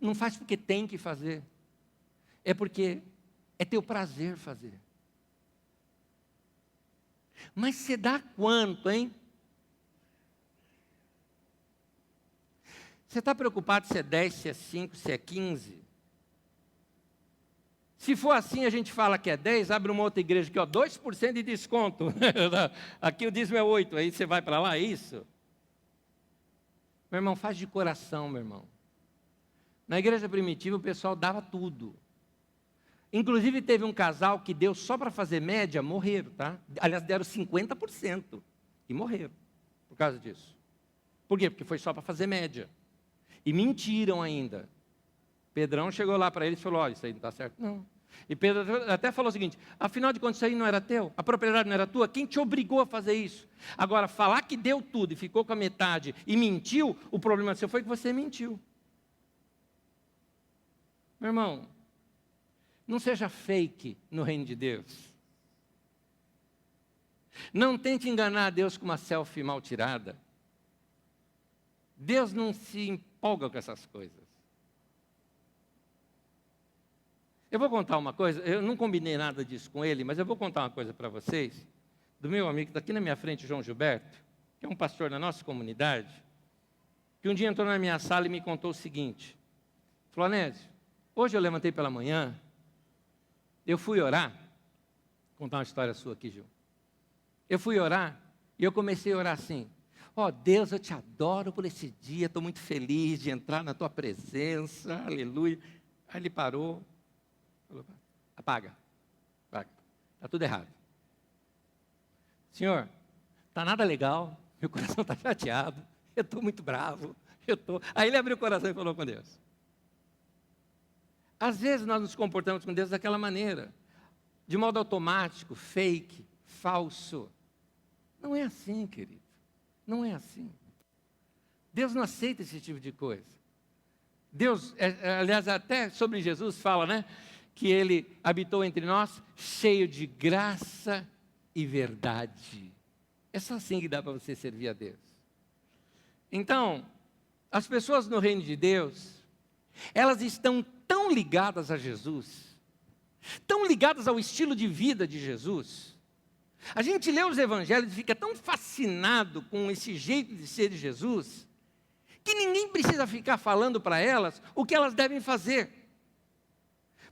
não faz porque tem que fazer. É porque é teu prazer fazer. Mas você dá quanto, hein? Você está preocupado se é 10, se é 5, se é 15? Se for assim, a gente fala que é 10, abre uma outra igreja aqui, 2% de desconto. Aqui o dízimo é 8, aí você vai para lá, é isso? Meu irmão, faz de coração, meu irmão. Na igreja primitiva, o pessoal dava tudo. Inclusive, teve um casal que deu só para fazer média, morreram, tá? Aliás, deram 50% e morreram por causa disso. Por quê? Porque foi só para fazer média. E mentiram ainda. Pedrão chegou lá para eles e falou, isso aí não está certo. Não. E Pedro até falou o seguinte: afinal de contas, isso aí não era teu? A propriedade não era tua? Quem te obrigou a fazer isso? Agora, falar que deu tudo e ficou com a metade e mentiu, o problema seu foi que você mentiu. Meu irmão, não seja fake no reino de Deus. Não tente enganar a Deus com uma selfie mal tirada. Deus não se empolga com essas coisas. Eu vou contar uma coisa, eu não combinei nada disso com ele, mas eu vou contar uma coisa para vocês, do meu amigo que está aqui na minha frente, João Gilberto, que é um pastor da nossa comunidade, que um dia entrou na minha sala e me contou o seguinte: falou, Anésio, hoje eu levantei pela manhã, eu fui orar, vou contar uma história sua aqui, Gil. Eu fui orar e eu comecei a orar assim: ó Deus, eu te adoro por esse dia, estou muito feliz de entrar na tua presença, aleluia. Aí ele parou, falou, apaga, está tudo errado. Senhor, está nada legal, meu coração está chateado, eu estou muito bravo, Aí ele abriu o coração e falou com Deus. Às vezes nós nos comportamos com Deus daquela maneira, de modo automático, fake, falso. Não é assim, querido, não é assim. Deus não aceita esse tipo de coisa. Deus, aliás, até sobre Jesus fala, né? Que Ele habitou entre nós, cheio de graça e verdade. É só assim que dá para você servir a Deus. Então, as pessoas no reino de Deus, elas estão tão ligadas a Jesus, tão ligadas ao estilo de vida de Jesus. A gente lê os evangelhos e fica tão fascinado com esse jeito de ser de Jesus, que ninguém precisa ficar falando para elas o que elas devem fazer.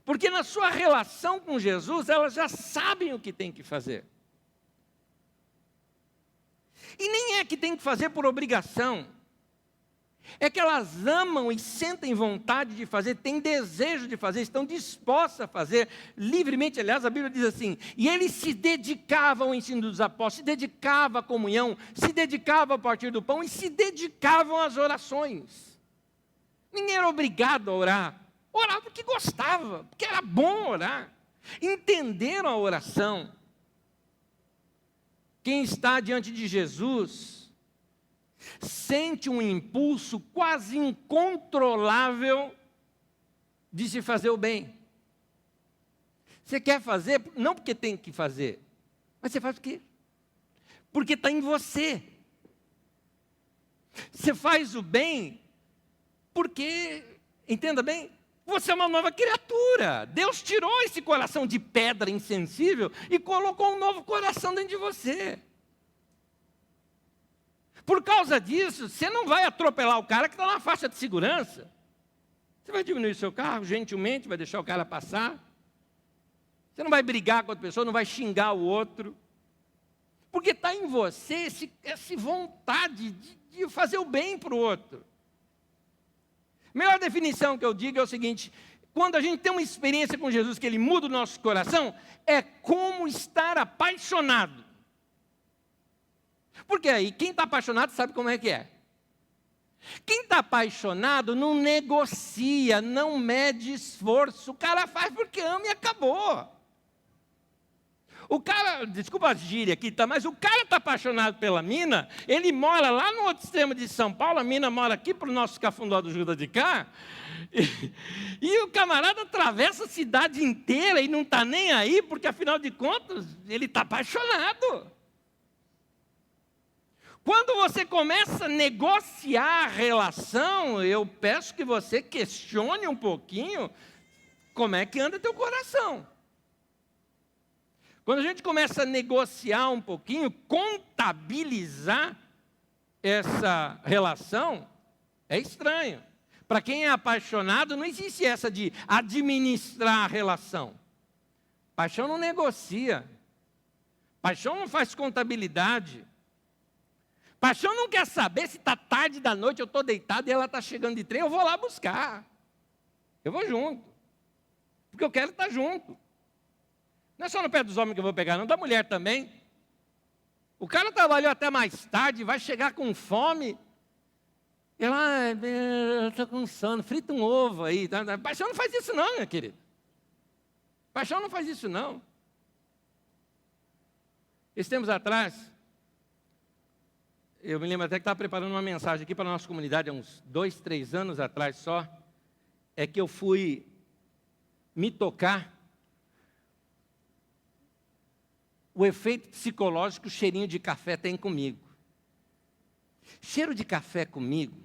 Porque na sua relação com Jesus, elas já sabem o que tem que fazer. E nem é que tem que fazer por obrigação. É que elas amam e sentem vontade de fazer, têm desejo de fazer, estão dispostas a fazer livremente. Aliás, a Bíblia diz assim: e eles se dedicavam ao ensino dos apóstolos, se dedicavam à comunhão, se dedicavam a partir do pão e se dedicavam às orações. Ninguém era obrigado a orar. Orava porque gostava, porque era bom orar. Entenderam a oração. Quem está diante de Jesus sente um impulso quase incontrolável de se fazer o bem. Você quer fazer, não porque tem que fazer, mas você faz por quê? Porque está em você. Você faz o bem porque, entenda bem, você é uma nova criatura. Deus tirou esse coração de pedra insensível e colocou um novo coração dentro de você. Por causa disso, você não vai atropelar o cara que está na faixa de segurança. Você vai diminuir seu carro gentilmente, vai deixar o cara passar. Você não vai brigar com outra pessoa, não vai xingar o outro. Porque está em você essa vontade de fazer o bem para o outro. A melhor definição que eu digo é o seguinte: quando a gente tem uma experiência com Jesus, que Ele muda o nosso coração, é como estar apaixonado. Porque aí, quem está apaixonado sabe como é que é. Quem está apaixonado não negocia, não mede esforço. O cara faz porque ama e acabou. O cara, desculpa a gíria aqui, tá, mas o cara está apaixonado pela mina, ele mora lá no outro extremo de São Paulo, a mina mora aqui para o nosso cafundó do Judas de cá, e o camarada atravessa a cidade inteira e não está nem aí, porque afinal de contas, ele está apaixonado. Quando você começa a negociar a relação, eu peço que você questione um pouquinho como é que anda teu coração. Quando a gente começa a negociar um pouquinho, contabilizar essa relação, é estranho. Para quem é apaixonado, não existe essa de administrar a relação. Paixão não negocia. Paixão não faz contabilidade. Paixão não quer saber se está tarde da noite, eu estou deitado e ela está chegando de trem, eu vou lá buscar. Eu vou junto. Porque eu quero estar junto. Não é só no pé dos homens que eu vou pegar, não, da mulher também. O cara trabalhou até mais tarde, vai chegar com fome. Ela, eu estou com sono, frita um ovo aí. Paixão não faz isso não, minha querida. Paixão não faz isso, não. Esses tempos atrás, eu me lembro até que estava preparando uma mensagem aqui para a nossa comunidade, há uns 2, 3 anos atrás só, é que eu fui me tocar o efeito psicológico que o cheirinho de café tem comigo. Cheiro de café comigo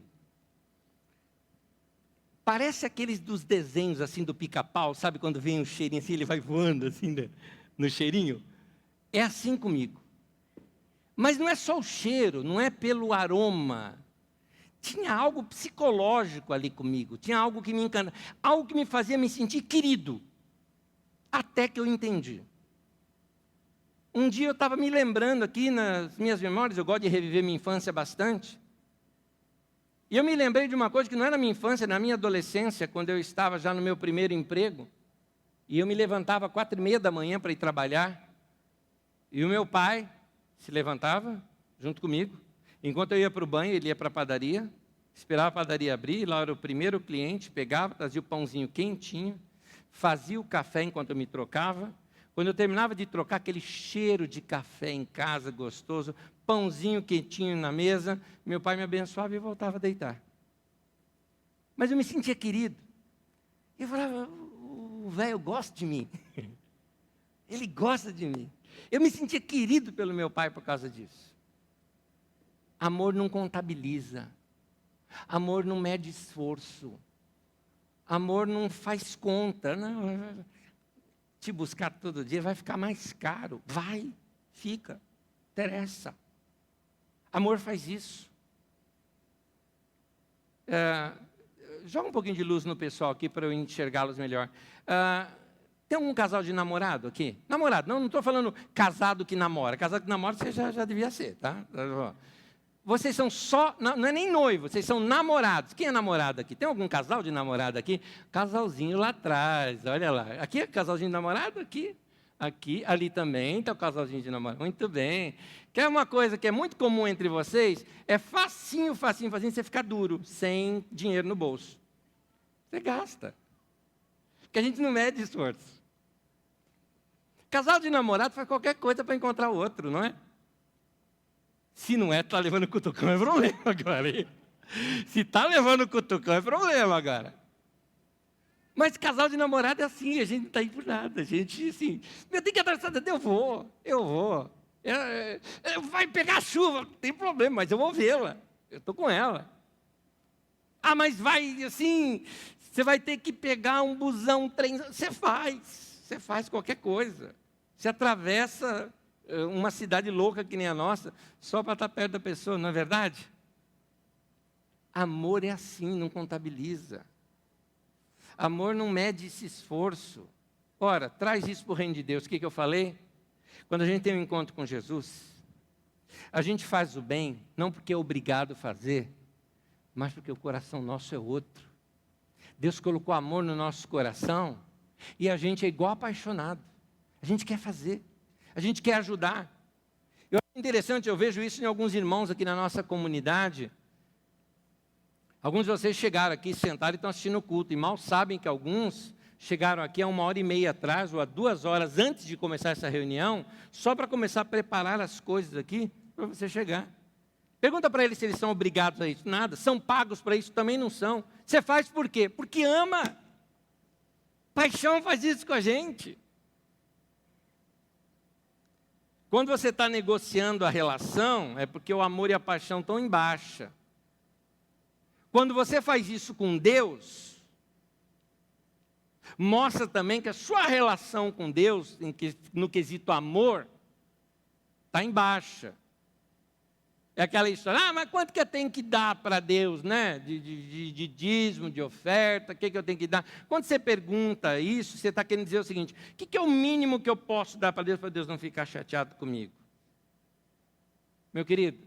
parece aqueles dos desenhos assim do Pica-Pau, sabe quando vem um cheirinho assim, ele vai voando assim no cheirinho? É assim comigo. Mas não é só o cheiro, não é pelo aroma. Tinha algo psicológico ali comigo, tinha algo que me encantava, algo que me fazia me sentir querido. Até que eu entendi. Um dia eu estava me lembrando aqui nas minhas memórias, eu gosto de reviver minha infância bastante. E eu me lembrei de uma coisa que não era na minha infância, na minha adolescência, quando eu estava já no meu primeiro emprego. E eu me levantava às 4:30 da manhã para ir trabalhar. E o meu pai se levantava junto comigo. Enquanto eu ia para o banho, ele ia para a padaria, esperava a padaria abrir, lá era o primeiro cliente, pegava, trazia o pãozinho quentinho, fazia o café enquanto eu me trocava. Quando eu terminava de trocar, aquele cheiro de café em casa gostoso, pãozinho quentinho na mesa, meu pai me abençoava e voltava a deitar. Mas eu me sentia querido. Eu falava, o velho gosta de mim. Ele gosta de mim. Eu me sentia querido pelo meu pai por causa disso. Amor não contabiliza. Amor não mede esforço. Amor não faz conta. Não. Te buscar todo dia vai ficar mais caro. Vai, fica, interessa. Amor faz isso. Joga um pouquinho de luz no pessoal aqui para eu enxergá-los melhor. Tem algum casal de namorado aqui? Namorado, não estou falando casado que namora. Casado que namora você já devia ser, tá? Vocês são só, não é nem noivo, vocês são namorados. Quem é namorado aqui? Tem algum casal de namorado aqui? Casalzinho lá atrás, olha lá. Aqui é casalzinho de namorado? Aqui, ali também está o casalzinho de namorado. Muito bem. Quer uma coisa que é muito comum entre vocês? É facinho você ficar duro, sem dinheiro no bolso. Você gasta. Porque a gente não mede esforço. Casal de namorado faz qualquer coisa para encontrar o outro, não é? Se não é, está levando cutucão, é problema agora. Hein? Se está levando cutucão, é problema agora. Mas casal de namorado é assim, a gente não está aí por nada. A gente, assim, eu tenho que abraçar, eu vou. Vai pegar chuva, não tem problema, mas eu vou vê-la. Eu estou com ela. Mas vai, assim, você vai ter que pegar um busão, um trem. Você faz qualquer coisa. Você atravessa uma cidade louca que nem a nossa, só para estar perto da pessoa, não é verdade? Amor é assim, não contabiliza. Amor não mede esse esforço. Ora, traz isso para o reino de Deus. O que eu falei? Quando a gente tem um encontro com Jesus, a gente faz o bem, não porque é obrigado a fazer, mas porque o coração nosso é outro. Deus colocou amor no nosso coração e a gente é igual apaixonado. A gente quer fazer. A gente quer ajudar. Eu acho interessante, eu vejo isso em alguns irmãos aqui na nossa comunidade. Alguns de vocês chegaram aqui, sentaram e estão assistindo o culto. E mal sabem que alguns chegaram aqui há 1h30 atrás, ou há 2 horas antes de começar essa reunião, só para começar a preparar as coisas aqui, para você chegar. Pergunta para eles se eles são obrigados a isso. Nada. São pagos para isso? Também não são. Você faz por quê? Porque ama. Paixão faz isso com a gente. Quando você está negociando a relação, é porque o amor e a paixão estão em baixa. Quando você faz isso com Deus, mostra também que a sua relação com Deus, no quesito amor, está em baixa. É aquela história, mas quanto que eu tenho que dar para Deus, né? De dízimo, de oferta, o que eu tenho que dar? Quando você pergunta isso, você está querendo dizer o seguinte, o que é o mínimo que eu posso dar para Deus não ficar chateado comigo? Meu querido,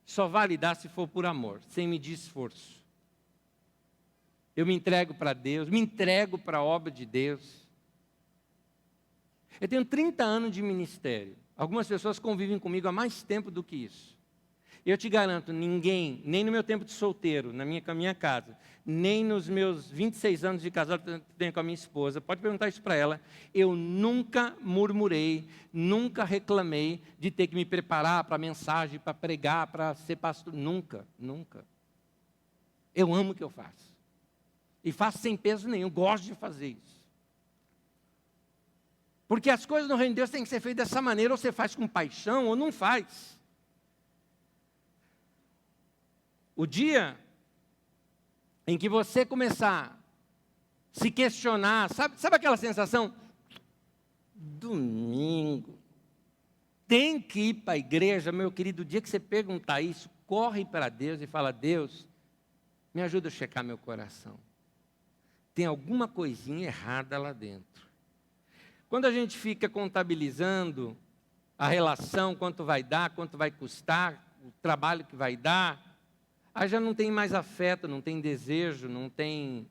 só vale dar se for por amor, sem medir esforço. Eu me entrego para Deus, me entrego para a obra de Deus. Eu tenho 30 anos de ministério. Algumas pessoas convivem comigo há mais tempo do que isso. Eu te garanto, ninguém, nem no meu tempo de solteiro, com a minha casa, nem nos meus 26 anos de casado que tenho com a minha esposa, pode perguntar isso para ela, eu nunca murmurei, nunca reclamei de ter que me preparar para a mensagem, para pregar, para ser pastor. Nunca, nunca. Eu amo o que eu faço. E faço sem peso nenhum, gosto de fazer isso. Porque as coisas no reino de Deus têm que ser feitas dessa maneira, ou você faz com paixão, ou não faz. O dia em que você começar a se questionar, sabe aquela sensação? Domingo, tem que ir para a igreja, meu querido, o dia que você perguntar isso, corre para Deus e fala, Deus, me ajuda a checar meu coração. Tem alguma coisinha errada lá dentro. Quando a gente fica contabilizando a relação, quanto vai dar, quanto vai custar, o trabalho que vai dar, aí já não tem mais afeto, não tem desejo, não tem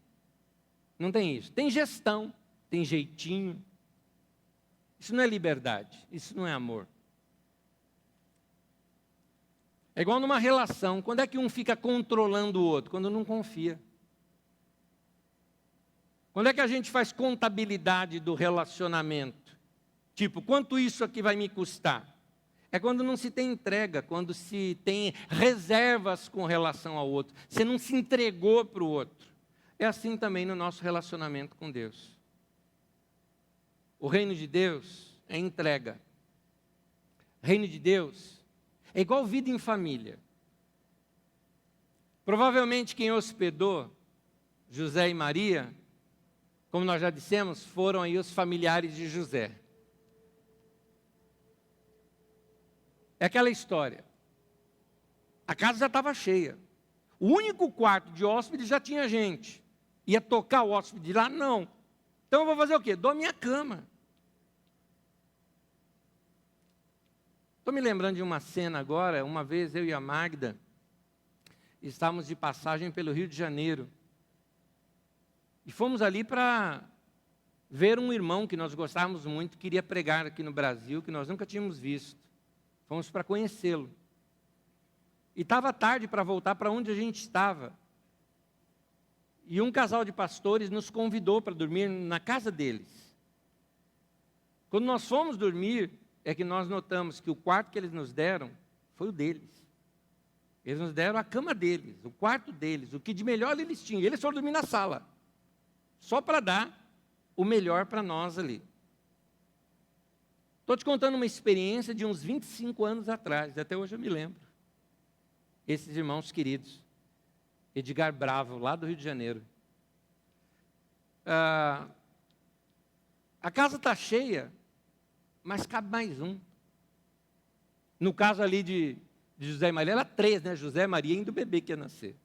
isso. Tem gestão, tem jeitinho. Isso não é liberdade, isso não é amor. É igual numa relação, quando é que um fica controlando o outro? Quando não confia. Quando é que a gente faz contabilidade do relacionamento? Tipo, quanto isso aqui vai me custar? É quando não se tem entrega, quando se tem reservas com relação ao outro. Você não se entregou para o outro. É assim também no nosso relacionamento com Deus. O reino de Deus é entrega. O reino de Deus é igual vida em família. Provavelmente quem hospedou José e Maria, como nós já dissemos, foram aí os familiares de José. É aquela história. A casa já estava cheia. O único quarto de hóspede já tinha gente. Ia tocar o hóspede lá? Não. Então eu vou fazer o quê? Dou minha cama. Estou me lembrando de uma cena agora. Uma vez eu e a Magda estávamos de passagem pelo Rio de Janeiro. E fomos ali para ver um irmão que nós gostávamos muito, queria pregar aqui no Brasil, que nós nunca tínhamos visto. Fomos para conhecê-lo. E estava tarde para voltar para onde a gente estava. E um casal de pastores nos convidou para dormir na casa deles. Quando nós fomos dormir, é que nós notamos que o quarto que eles nos deram foi o deles. Eles nos deram a cama deles, o quarto deles, o que de melhor eles tinham. Eles foram dormir na sala, só para dar o melhor para nós ali. Estou te contando uma experiência de uns 25 anos atrás, até hoje eu me lembro. Esses irmãos queridos, Edgar Bravo, lá do Rio de Janeiro. A casa está cheia, mas cabe mais um. No caso ali de José e Maria, era 3, né? José, Maria e do bebê que ia nascer.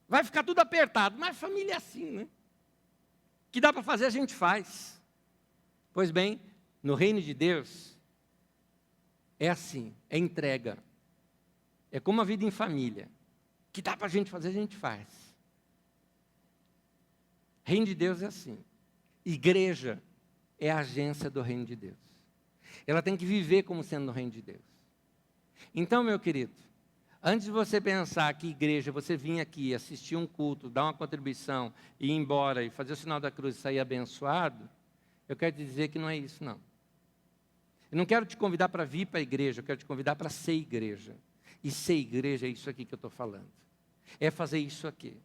Vai ficar tudo apertado, mas família é assim, né? O que dá para fazer, a gente faz. Pois bem, no reino de Deus, é assim, é entrega. É como a vida em família. O que dá para a gente fazer, a gente faz. Reino de Deus é assim. Igreja é a agência do reino de Deus. Ela tem que viver como sendo no reino de Deus. Então, meu querido, antes de você pensar que igreja, você vir aqui, assistir um culto, dar uma contribuição, e ir embora, e fazer o sinal da cruz e sair abençoado, eu quero te dizer que não é isso, não. Eu não quero te convidar para vir para a igreja, eu quero te convidar para ser igreja. E ser igreja é isso aqui que eu estou falando. É fazer isso aqui.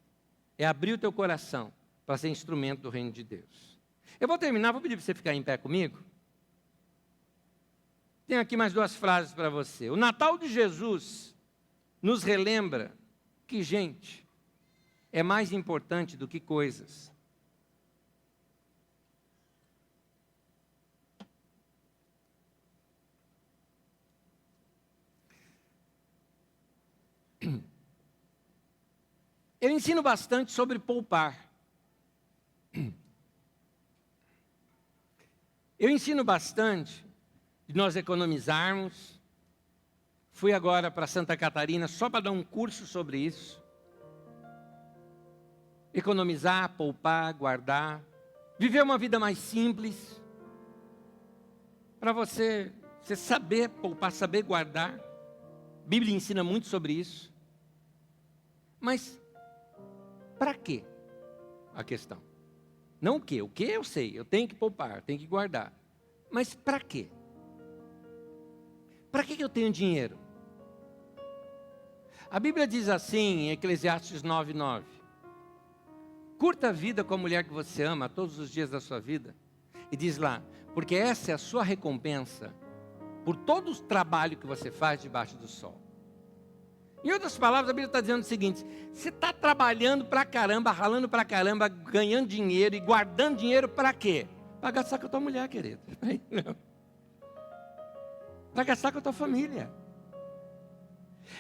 É abrir o teu coração para ser instrumento do reino de Deus. Eu vou terminar, vou pedir para você ficar em pé comigo. Tenho aqui mais 2 frases para você. O Natal de Jesus nos relembra que gente é mais importante do que coisas. Eu ensino bastante sobre poupar. Eu ensino bastante de nós economizarmos. Fui agora para Santa Catarina só para dar um curso sobre isso. Economizar, poupar, guardar. Viver uma vida mais simples. Para você Você saber poupar, saber guardar. A Bíblia ensina muito sobre isso. Mas, para quê? A questão. Não o quê? O quê eu sei. Eu tenho que poupar, tenho que guardar. Mas para quê? Para que eu tenho dinheiro? A Bíblia diz assim, em Eclesiastes 9:9. Curta a vida com a mulher que você ama todos os dias da sua vida. E diz lá, porque essa é a sua recompensa por todo o trabalho que você faz debaixo do sol. Em outras palavras, a Bíblia está dizendo o seguinte: você está trabalhando pra caramba, ralando pra caramba, ganhando dinheiro e guardando dinheiro para quê? Para gastar com a tua mulher, querido. Para gastar com a tua família.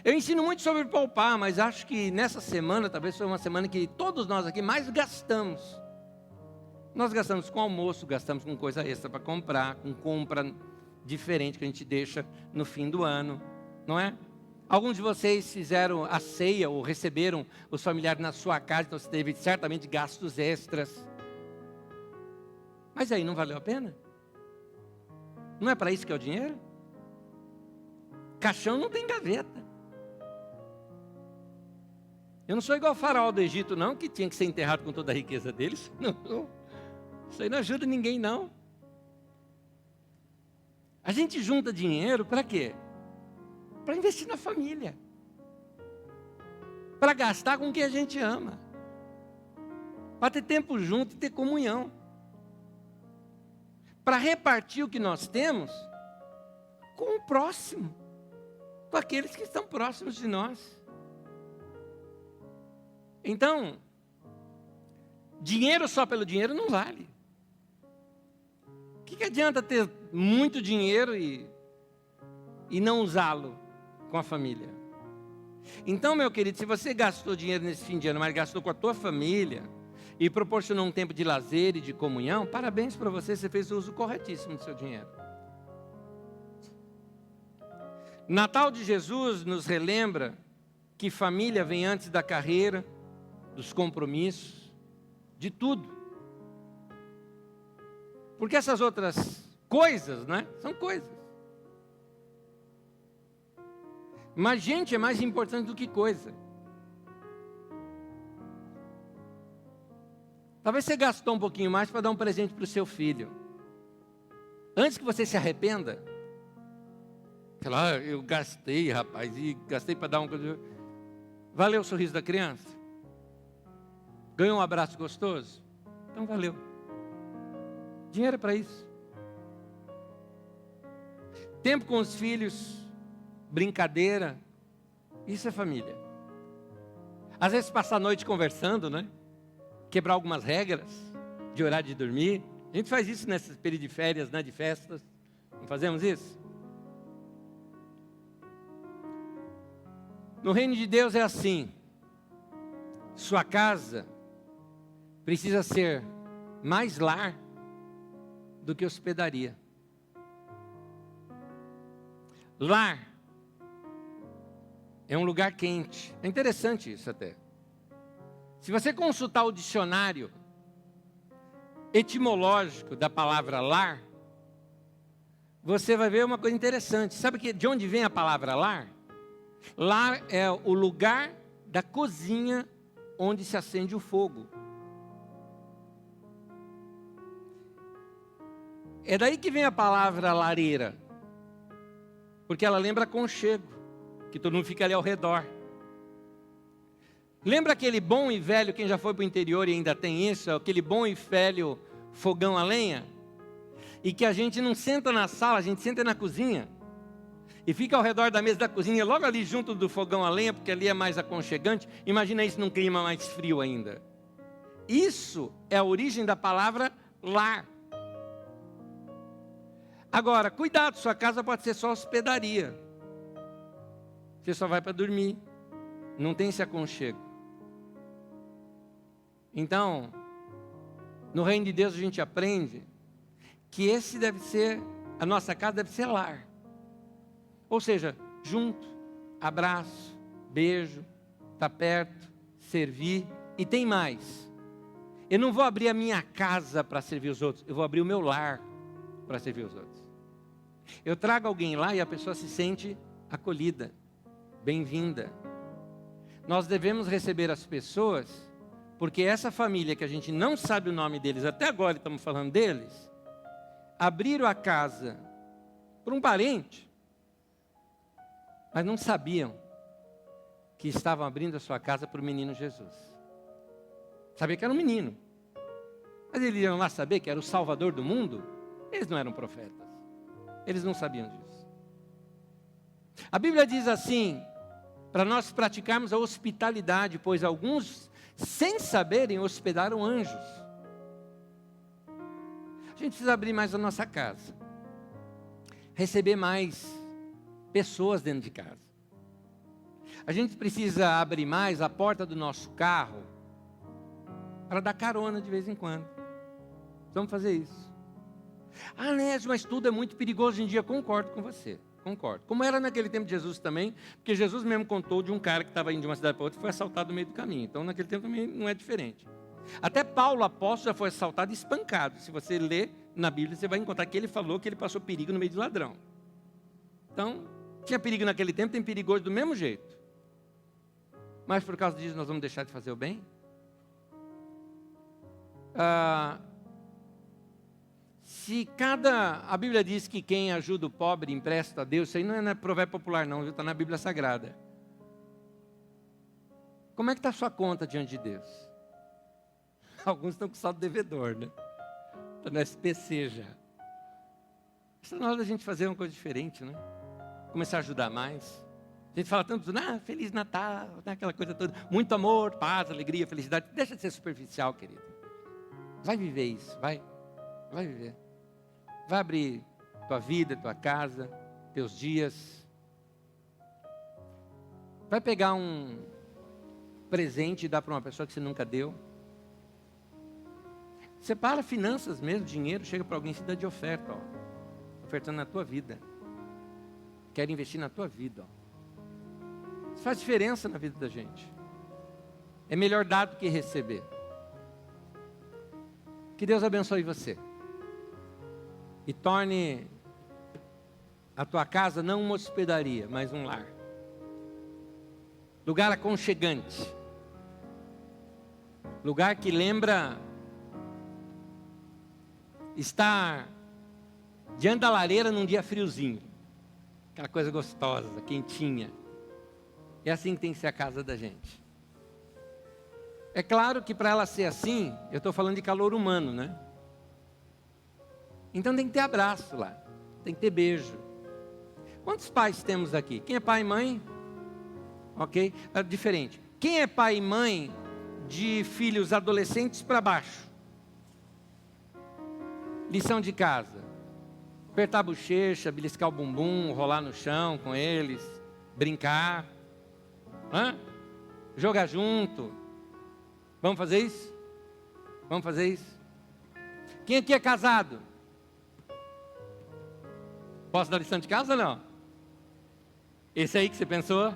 Eu ensino muito sobre poupar, mas acho que nessa semana, talvez foi uma semana que todos nós aqui mais gastamos. Nós gastamos com almoço, gastamos com coisa extra para comprar, com compra diferente que a gente deixa no fim do ano, não é? Alguns de vocês fizeram a ceia ou receberam os familiares na sua casa, então você teve certamente gastos extras. Mas aí não valeu a pena? Não é para isso que é o dinheiro? Caixão não tem gaveta. Eu não sou igual ao faraó do Egito, não, que tinha que ser enterrado com toda a riqueza deles. Não, isso aí não ajuda ninguém, não. A gente junta dinheiro para quê? Para investir na família. Para gastar com quem a gente ama. Para ter tempo junto e ter comunhão. Para repartir o que nós temos com o próximo. Com aqueles que estão próximos de nós. Então, dinheiro só pelo dinheiro não vale. O que adianta ter muito dinheiro e não usá-lo com a família? Então, meu querido, se você gastou dinheiro nesse fim de ano, mas gastou com a tua família e proporcionou um tempo de lazer e de comunhão, parabéns para você, você fez o uso corretíssimo do seu dinheiro. Natal de Jesus nos relembra que família vem antes da carreira, dos compromissos, de tudo. Porque essas outras coisas, né, são coisas. Mas gente é mais importante do que coisa. Talvez você gastou um pouquinho mais para dar um presente para o seu filho. Antes que você se arrependa, eu gastei, rapaz, e gastei para dar um... Valeu o sorriso da criança? Ganhou um abraço gostoso? Então valeu. Dinheiro é para isso. Tempo com os filhos, brincadeira, isso é família. Às vezes passar a noite conversando, né? Quebrar algumas regras de horário de dormir. A gente faz isso nesse período de férias, né? De festas. Não fazemos isso? No reino de Deus é assim. Sua casa precisa ser mais lar do que hospedaria. Lar é um lugar quente. É interessante isso até. Se você consultar o dicionário etimológico da palavra lar, você vai ver uma coisa interessante. Sabe de onde vem a palavra lar? Lar é o lugar da cozinha onde se acende o fogo. É daí que vem a palavra lareira. Porque ela lembra aconchego, que todo mundo fica ali ao redor. Lembra aquele bom e velho, quem já foi para o interior e ainda tem isso, aquele bom e velho fogão a lenha? E que a gente não senta na sala, a gente senta na cozinha. E fica ao redor da mesa da cozinha, logo ali junto do fogão a lenha, porque ali é mais aconchegante. Imagina isso num clima mais frio ainda. Isso é a origem da palavra lar. Agora, cuidado, sua casa pode ser só hospedaria. Você só vai para dormir. Não tem esse aconchego. Então, no reino de Deus a gente aprende que esse deve ser, a nossa casa deve ser lar. Ou seja, junto, abraço, beijo, estar perto, servir. E tem mais. Eu não vou abrir a minha casa para servir os outros. Eu vou abrir o meu lar para servir os outros. Eu trago alguém lá e a pessoa se sente acolhida, bem-vinda. Nós devemos receber as pessoas, porque essa família que a gente não sabe o nome deles, até agora estamos falando deles, abriram a casa para um parente, mas não sabiam que estavam abrindo a sua casa para o menino Jesus. Sabia que era um menino, mas eles iam lá saber que era o Salvador do mundo? Eles não eram profetas, eles não sabiam disso. A Bíblia diz assim, para nós praticarmos a hospitalidade, pois alguns, sem saberem, hospedaram anjos. A gente precisa abrir mais a nossa casa, receber mais pessoas dentro de casa. A gente precisa abrir mais a porta do nosso carro para dar carona de vez em quando. Vamos fazer isso. Ah, Nésio, mas tudo é muito perigoso hoje em dia. Concordo com você, concordo. Como era naquele tempo de Jesus também, porque Jesus mesmo contou de um cara que estava indo de uma cidade para outra e foi assaltado no meio do caminho. Então naquele tempo também não é diferente. Até Paulo, apóstolo, já foi assaltado e espancado. Se você ler na Bíblia, você vai encontrar que ele falou que ele passou perigo no meio de ladrão. Então, tinha perigo naquele tempo, tem perigo hoje do mesmo jeito. Mas por causa disso nós vamos deixar de fazer o bem? A Bíblia diz que quem ajuda o pobre empresta a Deus, isso aí não é provérbio popular não, está na Bíblia Sagrada. Como é que está a sua conta diante de Deus? Alguns estão com saldo devedor, né? Está no SPC já. Está na hora da gente fazer uma coisa diferente, né? Começar a ajudar mais. A gente fala tanto, Feliz Natal, aquela coisa toda. Muito amor, paz, alegria, felicidade. Deixa de ser superficial, querido. Vai viver isso, vai viver. Vai abrir tua vida, tua casa, teus dias. Vai pegar um presente e dar para uma pessoa que você nunca deu. Separa finanças mesmo, dinheiro, chega para alguém e se dá de oferta, ofertando na tua vida. Quer investir na tua vida, Isso faz diferença na vida da gente. É melhor dar do que receber. Que Deus abençoe você. E torne a tua casa não uma hospedaria, mas um lar. Lugar aconchegante. Lugar que lembra estar diante da lareira num dia friozinho. Aquela coisa gostosa, quentinha. É assim que tem que ser a casa da gente. É claro que para ela ser assim, eu estou falando de calor humano, né? Então tem que ter abraço lá, tem que ter beijo. Quantos pais temos aqui? Quem é pai e mãe? Ok? É diferente. Quem é pai e mãe de filhos adolescentes para baixo? Lição de casa. Apertar a bochecha, beliscar o bumbum, rolar no chão com eles, brincar. Jogar junto. Vamos fazer isso? Vamos fazer isso? Quem aqui é casado? Posso dar lição de casa ou não? Esse aí que você pensou?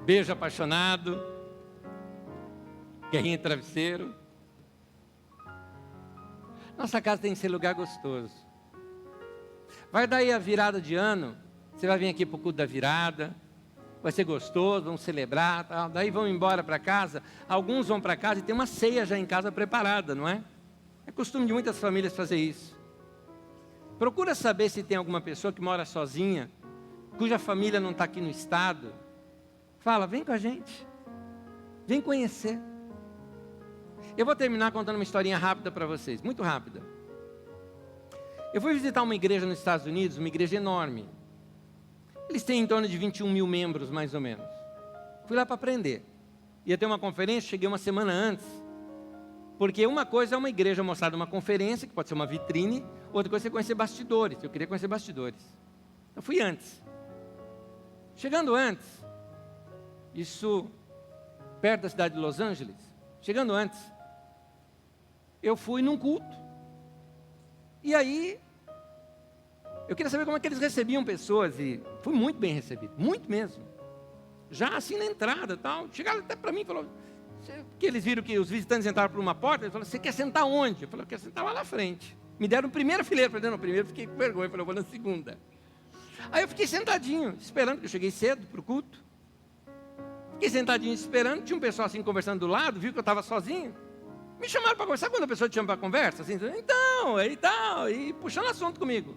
Beijo apaixonado. Guerrinha de travesseiro. Nossa casa tem que ser lugar gostoso. Vai daí a virada de ano. Você vai vir aqui para o culto da virada. Vai ser gostoso, vamos celebrar, tal. Daí vão embora para casa. Alguns vão para casa e tem uma ceia já em casa preparada, não é? É costume de muitas famílias fazer isso. Procura saber se tem alguma pessoa que mora sozinha, cuja família não está aqui no estado. Fala, vem com a gente. Vem conhecer. Eu vou terminar contando uma historinha rápida para vocês, muito rápida. Eu fui visitar uma igreja nos Estados Unidos, uma igreja enorme. Eles têm em torno de 21 mil membros, mais ou menos. Fui lá para aprender. Ia ter uma conferência, cheguei uma semana antes. Porque uma coisa é uma igreja mostrar uma conferência, que pode ser uma vitrine. Outra coisa é conhecer bastidores. Eu queria conhecer bastidores. Eu fui antes. Chegando antes, isso perto da cidade de Los Angeles. Chegando antes, eu fui num culto. E aí, eu queria saber como é que eles recebiam pessoas, e fui muito bem recebido, muito mesmo. Já assim na entrada, tal, chegaram até para mim e falaram, porque eles viram que os visitantes entraram por uma porta, eles falaram, você quer sentar onde? Eu falei, eu quero sentar lá na frente. Me deram primeira fileira. Falei, não, primeiro fiquei com vergonha. Falei, eu vou na segunda. Aí eu fiquei sentadinho, esperando, porque eu cheguei cedo para o culto. Fiquei sentadinho esperando, tinha um pessoal assim conversando do lado, viu que eu estava sozinho. Me chamaram para conversar, quando a pessoa te chama para conversa, assim, então, e tal, e puxando assunto comigo.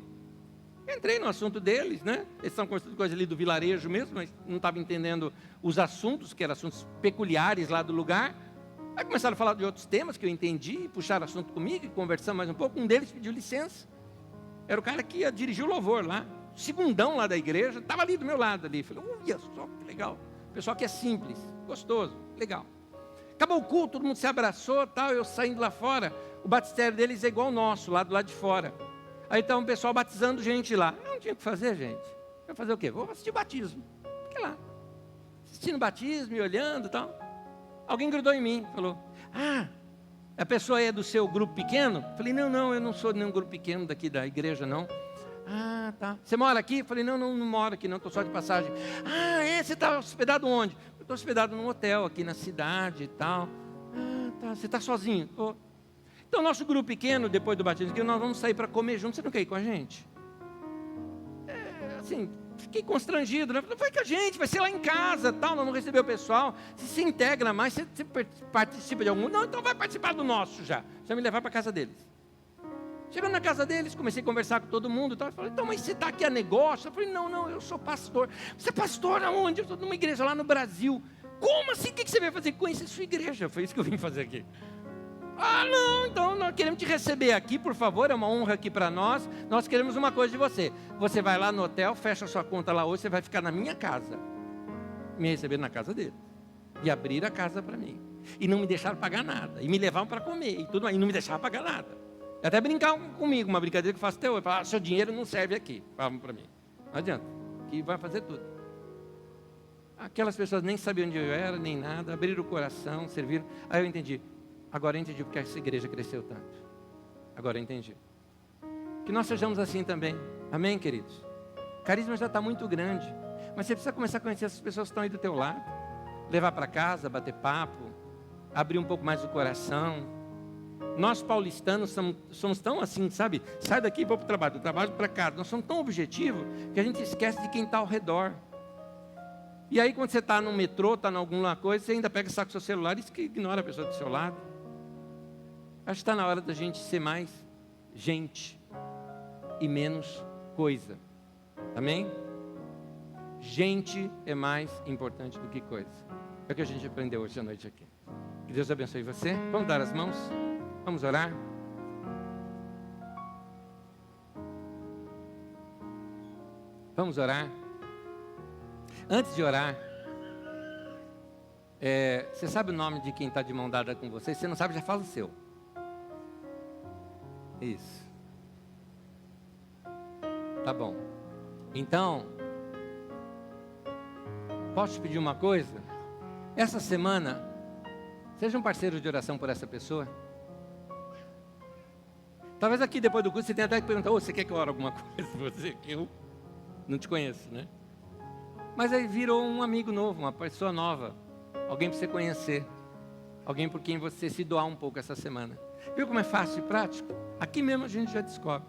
Entrei no assunto deles, né? Eles estavam conversando coisa ali do vilarejo mesmo, mas não estavam entendendo os assuntos, que eram assuntos peculiares lá do lugar. Aí começaram a falar de outros temas que eu entendi, puxaram assunto comigo, e conversando mais um pouco. Um deles pediu licença. Era o cara que ia dirigir o louvor lá, segundão lá da igreja, estava ali do meu lado ali. Falei, olha só que legal. Pessoal que é simples, gostoso, legal. Acabou o culto, todo mundo se abraçou, tal, eu saindo lá fora. O batistério deles é igual ao nosso, lá do lado de fora. Aí estava um pessoal batizando gente lá. Eu não tinha o que fazer, gente. Eu ia fazer o quê? Vou assistir o batismo. Fiquei lá, assistindo o batismo e olhando e tal. Alguém grudou em mim, falou, a pessoa é do seu grupo pequeno? Falei, não, eu não sou de nenhum grupo pequeno daqui da igreja, não. Ah, tá. Você mora aqui? Falei, não moro aqui não, estou só de passagem. Você está hospedado onde? Eu estou hospedado num hotel aqui na cidade e tal. Ah, tá. Você está sozinho? Tô. Então, nosso grupo pequeno, depois do batismo, nós vamos sair para comer juntos. Você não quer ir com a gente? Assim, fiquei constrangido, né? Vai com a gente, vai ser lá em casa, tal. Nós não recebemos o pessoal. Você se integra mais, você participa de algum. Não, então vai participar do nosso já. Você vai me levar para a casa deles. Chegando na casa deles, comecei a conversar com todo mundo. Eu falei, então, mas você está aqui a negócio? Eu falei, não, eu sou pastor. Você é pastor aonde? Eu estou numa igreja lá no Brasil. Como assim? O que você veio fazer? Conhecer sua igreja. Foi isso que eu vim fazer aqui. Não, então nós queremos te receber aqui, por favor. É uma honra aqui para nós. Nós queremos uma coisa de você. Você vai lá no hotel, fecha sua conta lá hoje, você vai ficar na minha casa. Me receber na casa dele. E abrir a casa para mim. E não me deixaram pagar nada. E me levaram para comer. E tudo mais. E não me deixaram pagar nada. Até brincar comigo, uma brincadeira que eu faço até hoje. Falar, seu dinheiro não serve aqui. Falam para mim. Não adianta. Que vai fazer tudo. Aquelas pessoas nem sabiam onde eu era, nem nada. Abriram o coração, serviram. Aí eu entendi. Agora eu entendi porque essa igreja cresceu tanto. Agora eu entendi. Que nós sejamos assim também. Amém, queridos? O carisma já está muito grande. Mas você precisa começar a conhecer essas pessoas que estão aí do teu lado. Levar para casa, bater papo. Abrir um pouco mais o coração. Nós paulistanos somos tão assim, sabe? Sai daqui e vou para o trabalho, do trabalho para casa. Nós somos tão objetivos que a gente esquece de quem está ao redor. E aí quando você está no metrô, está em alguma coisa, você ainda pega, saca o seu celular e ignora a pessoa do seu lado. Acho que está na hora da gente ser mais gente e menos coisa. Amém? Gente é mais importante do que coisa. É o que a gente aprendeu hoje à noite aqui. Que Deus abençoe você. Vamos dar as mãos? Vamos orar? Vamos orar? Antes de orar, você sabe o nome de quem está de mão dada com você? Se você não sabe, já fala o seu. Isso. Tá bom. Então, posso te pedir uma coisa? Essa semana, seja um parceiro de oração por essa pessoa. Talvez aqui depois do curso você tenha até que perguntar, você quer que eu ore alguma coisa por você? Que eu não te conheço, né? Mas aí virou um amigo novo, uma pessoa nova. Alguém para você conhecer. Alguém por quem você se doar um pouco essa semana. Viu como é fácil e prático? Aqui mesmo a gente já descobre.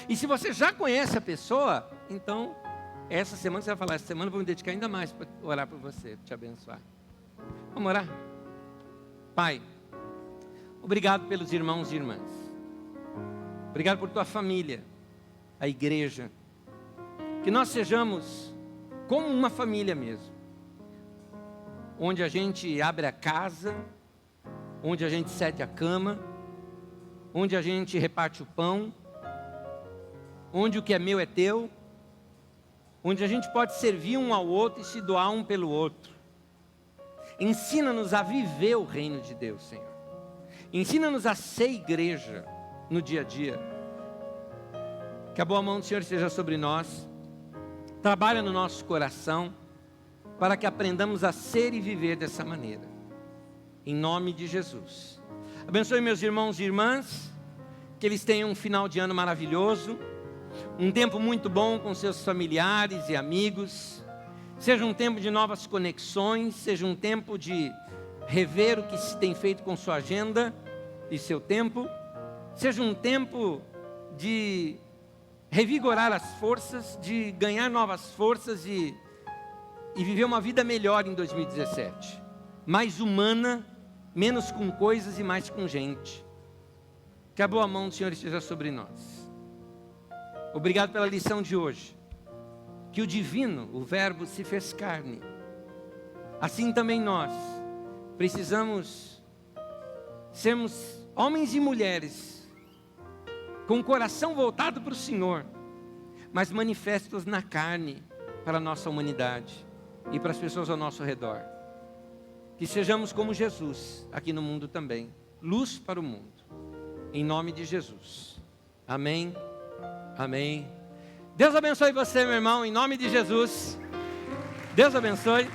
E se você já conhece a pessoa, então, essa semana você vai falar, essa semana eu vou me dedicar ainda mais para orar por você, para te abençoar. Vamos orar? Pai, obrigado pelos irmãos e irmãs. Obrigado por tua família, a igreja. Que nós sejamos como uma família mesmo. Onde a gente abre a casa, onde a gente cede a cama, onde a gente reparte o pão, onde o que é meu é teu, onde a gente pode servir um ao outro e se doar um pelo outro. Ensina-nos a viver o reino de Deus, Senhor. Ensina-nos a ser igreja no dia a dia. Que a boa mão do Senhor esteja sobre nós. Trabalha no nosso coração para que aprendamos a ser e viver dessa maneira. Em nome de Jesus. Abençoe meus irmãos e irmãs, que eles tenham um final de ano maravilhoso, um tempo muito bom com seus familiares e amigos, seja um tempo de novas conexões, seja um tempo de rever o que se tem feito com sua agenda e seu tempo, seja um tempo de revigorar as forças, de ganhar novas forças e viver uma vida melhor em 2017. Mais humana, menos com coisas e mais com gente. Que a boa mão do Senhor esteja sobre nós. Obrigado pela lição de hoje. Que o divino, o Verbo, se fez carne. Assim também nós precisamos sermos homens e mulheres com o coração voltado para o Senhor, mas manifestos na carne para a nossa humanidade e para as pessoas ao nosso redor. Que sejamos como Jesus aqui no mundo também, luz para o mundo. Em nome de Jesus. Amém. Amém. Deus abençoe você, meu irmão, em nome de Jesus. Deus abençoe.